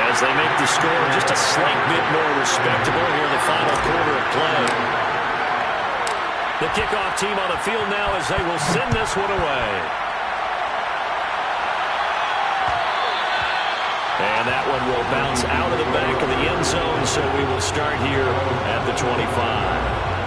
as they make the score just a slight bit more respectable here in the final quarter of play. The kickoff team on the field now as they will send this one away. And that one will bounce out of the back of the end zone, so we will start here at the 25.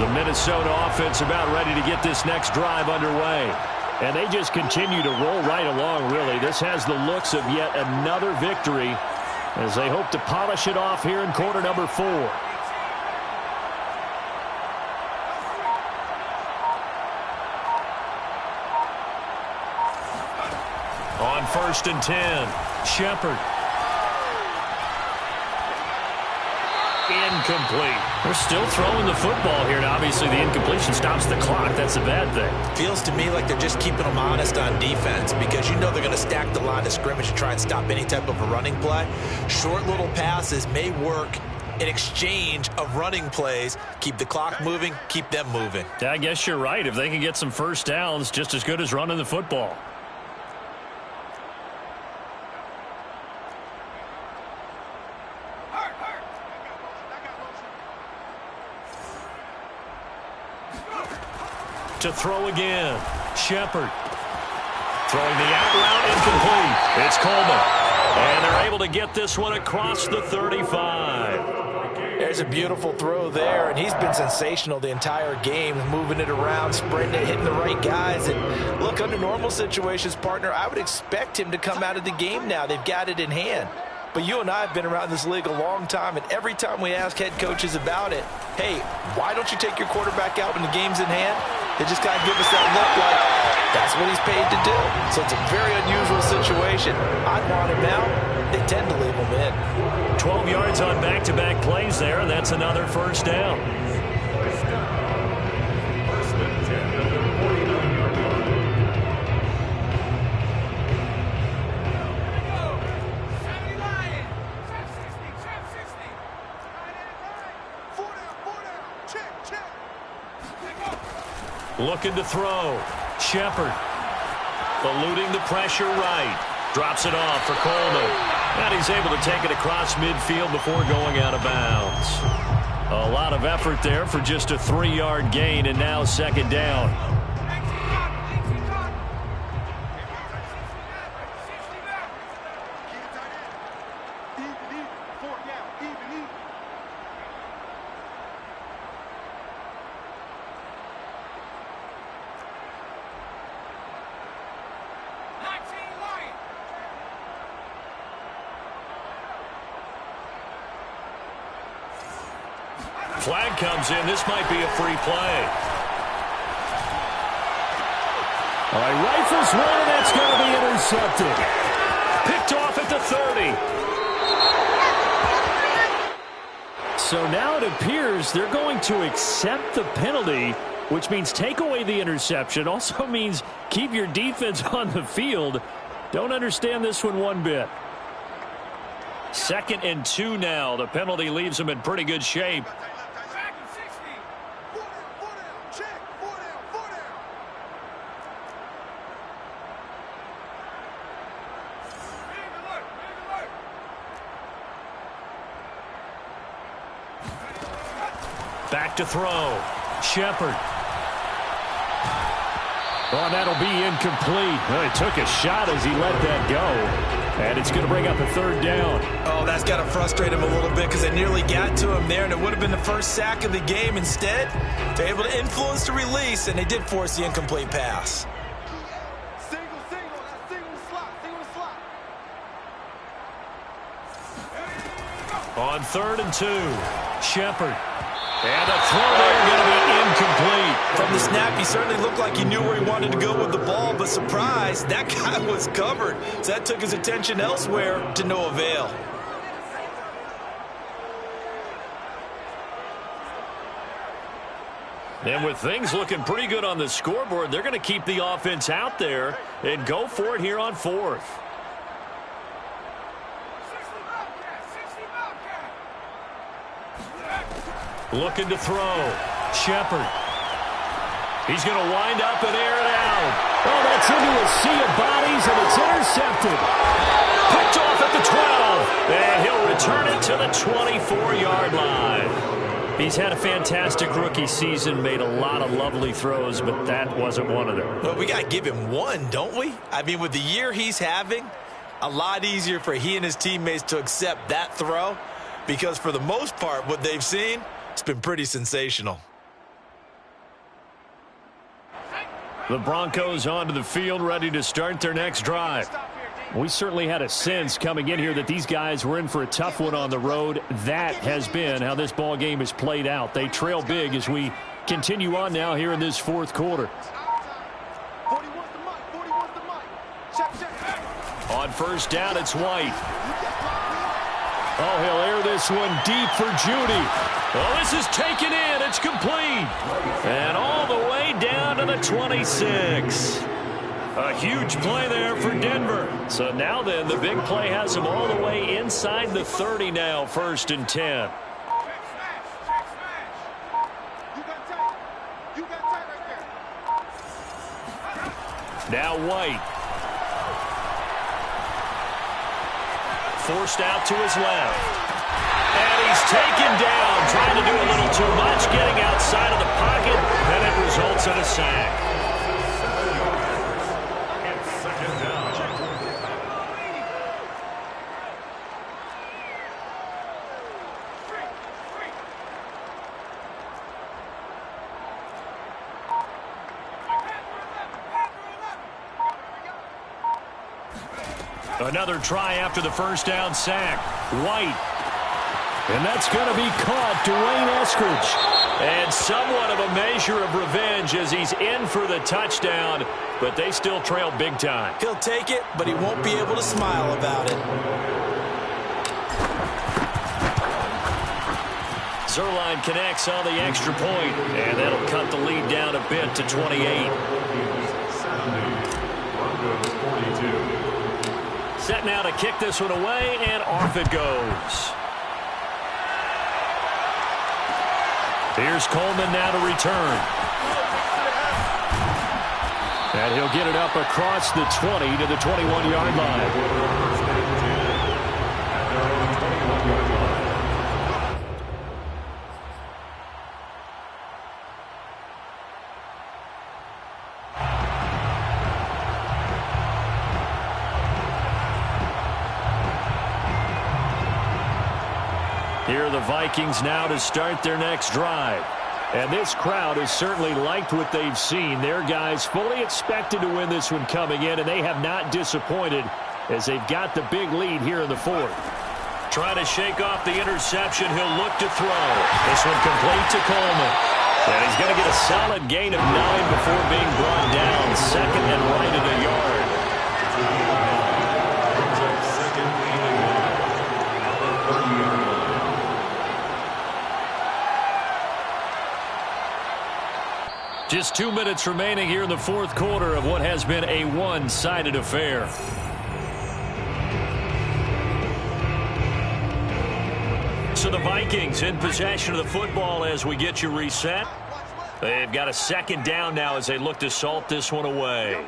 The Minnesota offense about ready to get this next drive underway. And they just continue to roll right along, really. This has the looks of yet another victory as they hope to polish it off here in quarter number 4. On 1st and 10, Shepard. Incomplete. They're still throwing the football here, and obviously the incompletion stops the clock. That's a bad thing. Feels to me like they're just keeping them honest on defense because you know they're going to stack the line of scrimmage to try and stop any type of a running play. Short little passes may work in exchange of running plays. Keep the clock moving, keep them moving. Yeah, I guess you're right. If they can get some first downs, just as good as running the football. To throw again. Shepard. Throwing the out route, incomplete. It's Coleman. And they're able to get this one across the 35. There's a beautiful throw there, and he's been sensational the entire game, moving it around, sprinting it, hitting the right guys. And look, under normal situations, partner, I would expect him to come out of the game now. They've got it in hand. But you and I have been around this league a long time, and every time we ask head coaches about it, hey, why don't you take your quarterback out when the game's in hand? They just got to give us that look like that's what he's paid to do. So it's a very unusual situation. I'd want him out. They tend to leave him in. 12 yards on back-to-back plays there, and that's another first down. Looking to throw. Shepard. Eluding the pressure right. Drops it off for Coleman. And he's able to take it across midfield before going out of bounds. A lot of effort there for just a 3-yard gain, and now second down. Flag comes in. This might be a free play. All right, rifles one, and that's going to be intercepted. Picked off at the 30. So now it appears they're going to accept the penalty, which means take away the interception. Also means keep your defense on the field. Don't understand this one bit. 2nd and 2 now. The penalty leaves them in pretty good shape. Back to throw. Shepard. Oh, that'll be incomplete. Well, he took a shot as he let that go. And it's going to bring up a 3rd down. Oh, that's got to frustrate him a little bit because they nearly got to him there, and it would have been the first sack of the game. Instead, they're able to influence the release, and they did force the incomplete pass. Single slot. On 3rd and 2, Shepard. And a throw there going to be incomplete. From the snap, he certainly looked like he knew where he wanted to go with the ball, but surprise, that guy was covered. So that took his attention elsewhere to no avail. And with things looking pretty good on the scoreboard, they're going to keep the offense out there and go for it here on 4th. Looking to throw. Shepard. He's going to wind up and air it out. Oh, that's into a sea of bodies, and it's intercepted. Picked off at the 12. And he'll return it to the 24-yard line. He's had a fantastic rookie season, made a lot of lovely throws, but that wasn't one of them. Well, we got to give him one, don't we? I mean, with the year he's having, a lot easier for he and his teammates to accept that throw because for the most part, what they've seen, it's been pretty sensational. The Broncos onto the field, ready to start their next drive. We certainly had a sense coming in here that these guys were in for a tough one on the road. That has been how this ball game has played out. They trail big as we continue on now here in this 4th quarter. On 1st down, it's White. Oh, he'll air this one deep for Judy. Oh, this is taken in. It's complete. And all the way down to the 26. A huge play there for Denver. So now then, the big play has them all the way inside the 30 now, 1st and 10. Now White. Forced out to his left. And he's taken down, trying to do a little too much, getting outside of the pocket, and it results in a sack. Another try after the first down sack. White. And that's going to be caught. Dwayne Eskridge. And somewhat of a measure of revenge as he's in for the touchdown, but they still trail big time. He'll take it, but he won't be able to smile about it. Zerline connects on the extra point, and that'll cut the lead down a bit to 28. Set now to kick this one away, and off it goes. Here's Coleman now to return. And he'll get it up across the 20 to the 21-yard line. Here are the Vikings now to start their next drive. And this crowd has certainly liked what they've seen. Their guys fully expected to win this one coming in, and they have not disappointed as they've got the big lead here in the 4th. Trying to shake off the interception. He'll look to throw. This one complete to Coleman. And he's going to get a solid gain of 9 before being brought down. 2nd and right at a yard. Just 2 minutes remaining here in the 4th quarter of what has been a one-sided affair. So the Vikings in possession of the football as we get you reset. They've got a 2nd down now as they look to salt this one away.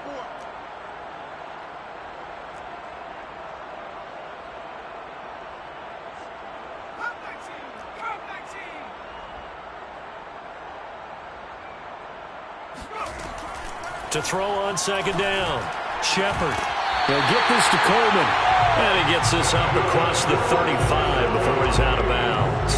To throw on 2nd down. Shepard. He'll get this to Coleman. And he gets this up across the 35 before he's out of bounds.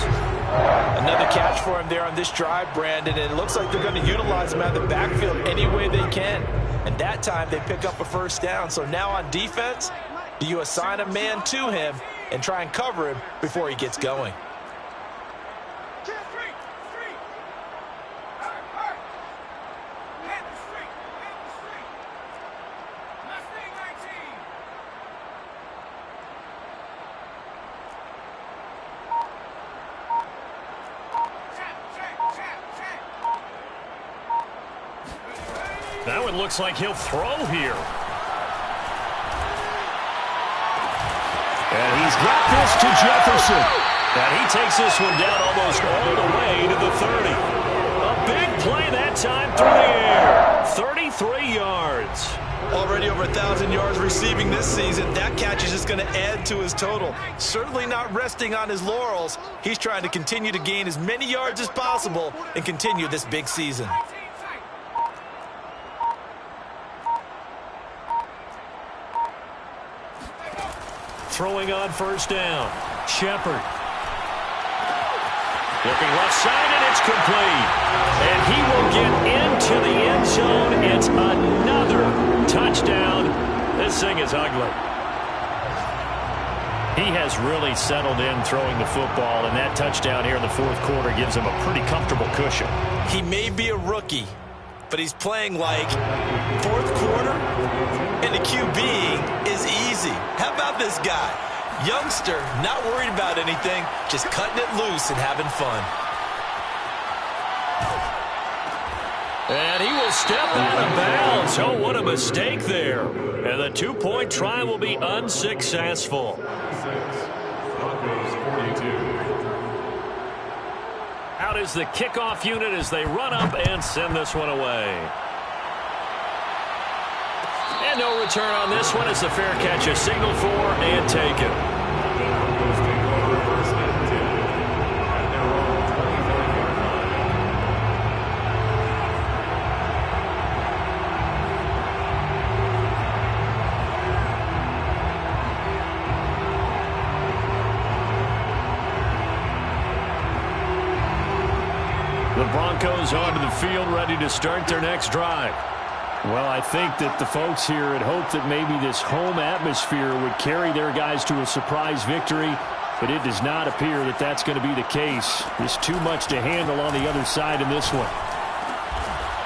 Another catch for him there on this drive, Brandon. And it looks like they're going to utilize him out of the backfield any way they can. And that time they pick up a 1st down. So now on defense, do you assign a man to him and try and cover him before he gets going? That one looks like he'll throw here. And he's got this to Jefferson. And he takes this one down almost all the way to the 30. A big play that time through the air. 33 yards. Already over 1,000 yards receiving this season. That catch is just going to add to his total. Certainly not resting on his laurels. He's trying to continue to gain as many yards as possible and continue this big season. Throwing on 1st down. Shepard. Looking left side, and it's complete. And he will get into the end zone. It's another touchdown. This thing is ugly. He has really settled in throwing the football, and that touchdown here in the 4th quarter gives him a pretty comfortable cushion. He may be a rookie, but he's playing like 4th quarter, and the QB is easy. How about this guy? Youngster, not worried about anything, just cutting it loose and having fun. And he will step out of bounds. Oh, what a mistake there. And the two-point try will be unsuccessful. Broncos 42. Out is the kickoff unit as they run up and send this one away. And no return on this one as the fair catch is signaled for and taken. Broncos take over first and 10 at their own 25-yard line. The Broncos onto the field, ready to start their next drive. Well, I think that the folks here had hoped that maybe this home atmosphere would carry their guys to a surprise victory, but it does not appear that that's going to be the case. There's too much to handle on the other side in this one.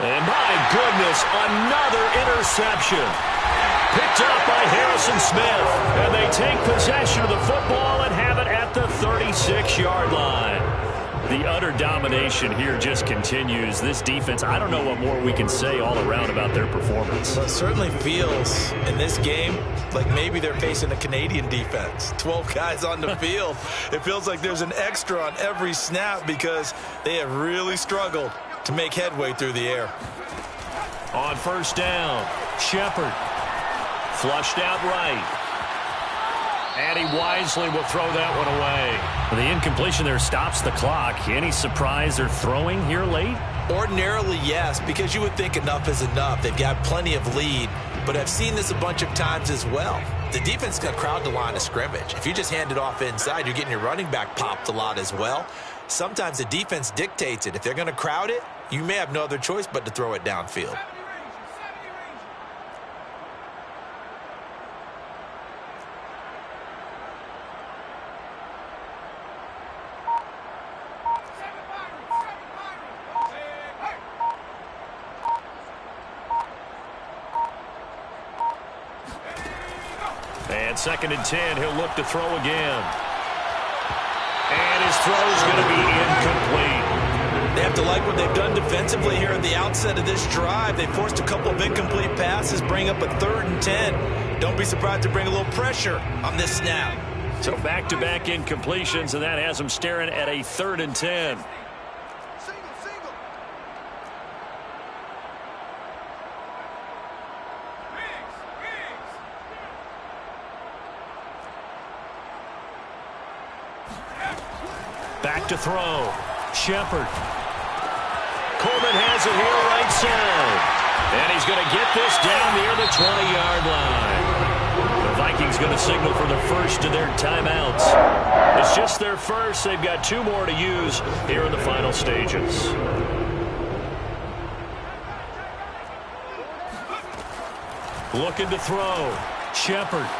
And my goodness, another interception. Picked up by Harrison Smith. And they take possession of the football and have it at the 36-yard line. The utter domination here just continues. This defense, I don't know what more we can say all around about their performance. Well, it certainly feels in this game like maybe they're facing a Canadian defense. 12 guys on the field. It feels like there's an extra on every snap because they have really struggled to make headway through the air. On first down, Shepard flushed out right. And he wisely will throw that one away. The incompletion there stops the clock. Any surprise they're throwing here late? Ordinarily, yes, because you would think enough is enough. They've got plenty of lead, but I've seen this a bunch of times as well. The defense got crowd the line of scrimmage. If you just hand it off inside, you're getting your running back popped a lot as well. Sometimes the defense dictates it. If they're going to crowd it, you may have no other choice but to throw it downfield. And 2nd and 10, he'll look to throw again. And his throw is going to be incomplete. They have to like what they've done defensively here at the outset of this drive. They forced a couple of incomplete passes, bring up a 3rd and 10. Don't be surprised to bring a little pressure on this snap. So back-to-back incompletions, and that has them staring at a 3rd and 10. Back to throw. Shepard. Coleman has it here right side. And he's going to get this down near the 20-yard line. The Vikings going to signal for the first of their timeouts. It's just their first. They've got 2 more to use here in the final stages. Looking to throw. Shepard.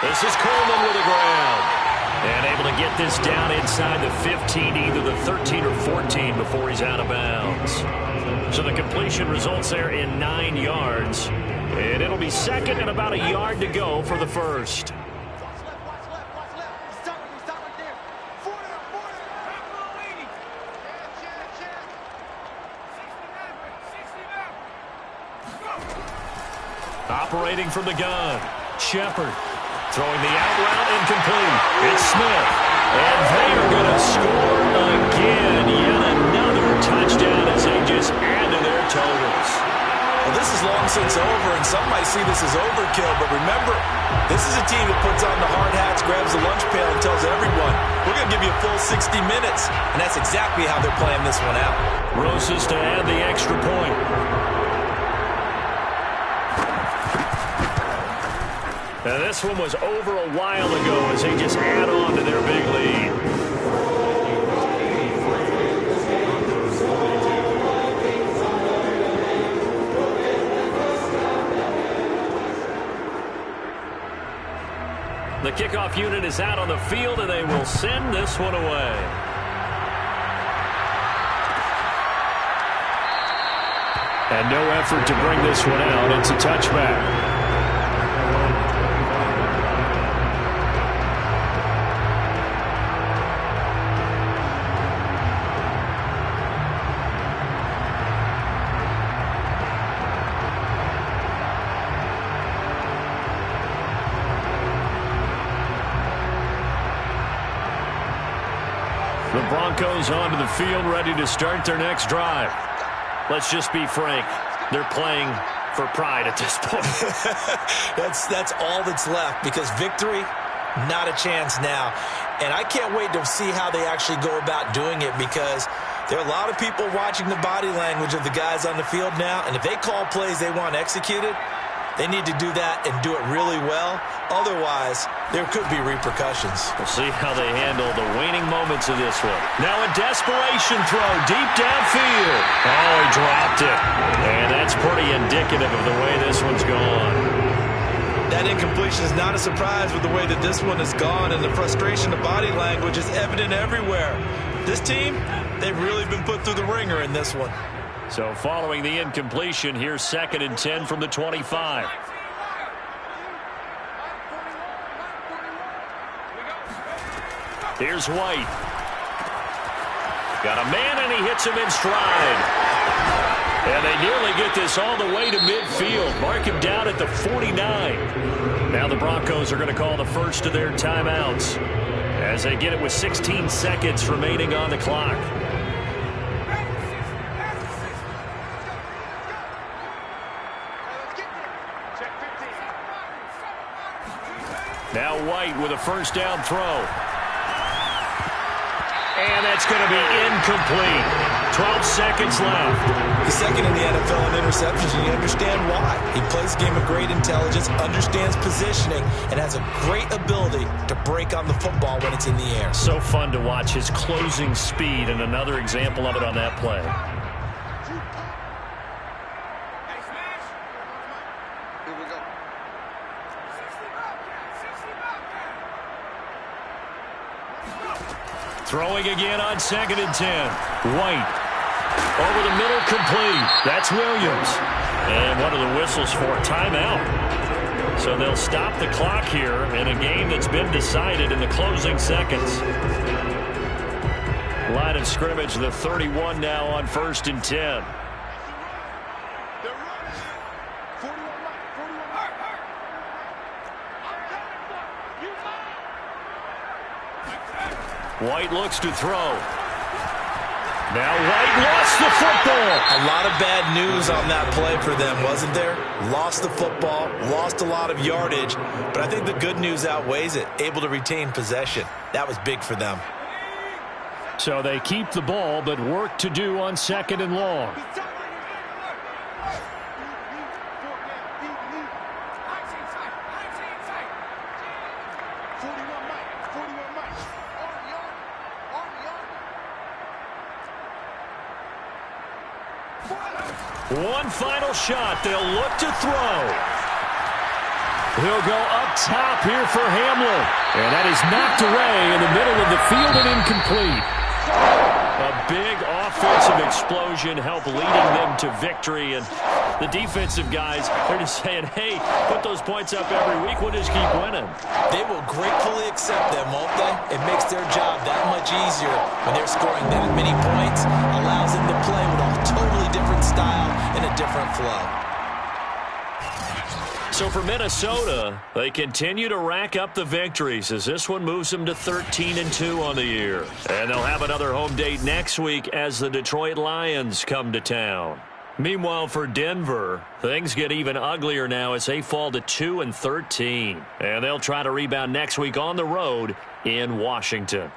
This is Coleman with the ground. And able to get this down inside the 15, either the 13 or 14 before he's out of bounds. So the completion results there in 9 yards. And it'll be 2nd and about a yard to go for the first. Operating from the gun, Shepard. Throwing the out route incomplete. It's Smith. And they are going to score again. Yet another touchdown as they just add to their totals. Well, this is long since over, and some might see this as overkill. But remember, this is a team that puts on the hard hats, grabs the lunch pail, and tells everyone, we're going to give you a full 60 minutes. And that's exactly how they're playing this one out. Rosas to add the extra point. Now, this one was over a while ago as they just add on to their big lead. The kickoff unit is out on the field, and they will send this one away. And no effort to bring this one out. It's a touchback. The Broncos onto the field, ready to start their next drive. Let's just be frank. They're playing for pride at this point. That's all that's left, because victory, not a chance now. And I can't wait to see how they actually go about doing it, because there are a lot of people watching the body language of the guys on the field now, and if they call plays they want executed, they need to do that and do it really well. Otherwise, there could be repercussions. We'll see how they handle the waning moments of this one. Now a desperation throw deep downfield. Oh, he dropped it. And that's pretty indicative of the way this one's gone. That incompletion is not a surprise with the way that this one has gone, and the frustration of body language is evident everywhere. This team, they've really been put through the ringer in this one. So following the incompletion, here's 2nd and 10 from the 25. Here's White. Got a man, and he hits him in stride. And they nearly get this all the way to midfield. Mark him down at the 49. Now the Broncos are going to call the first of their timeouts as they get it with 16 seconds remaining on the clock. Now White with a first down throw. And that's going to be incomplete. 12 seconds left. He's second in the NFL in interceptions, and you understand why. He plays a game of great intelligence, understands positioning, and has a great ability to break on the football when it's in the air. So fun to watch his closing speed, and another example of it on that play. Throwing again on 2nd and 10. White. Over the middle, complete. That's Williams. And what are the whistles for? Timeout. So they'll stop the clock here in a game that's been decided in the closing seconds. Line of scrimmage, the 31 now on 1st and 10. White looks to throw. Now White lost the football. A lot of bad news on that play for them, wasn't there? Lost the football, lost a lot of yardage, but I think the good news outweighs it. Able to retain possession. That was big for them. So they keep the ball, but work to do on 2nd and long. One final shot. They'll look to throw. He'll go up top here for Hamlin. And that is knocked away in the middle of the field and incomplete. A big offensive explosion helped leading them to victory. And the defensive guys, they're just saying, hey, put those points up every week. We'll just keep winning. They will gratefully accept them, won't they? It makes their job that much easier when they're scoring that many points. Allows them to play with a totally different style and a different flow. So for Minnesota, they continue to rack up the victories as this one moves them to 13-2 on the year. And they'll have another home date next week as the Detroit Lions come to town. Meanwhile, for Denver, things get even uglier now as they fall to 2-13. And they'll try to rebound next week on the road in Washington.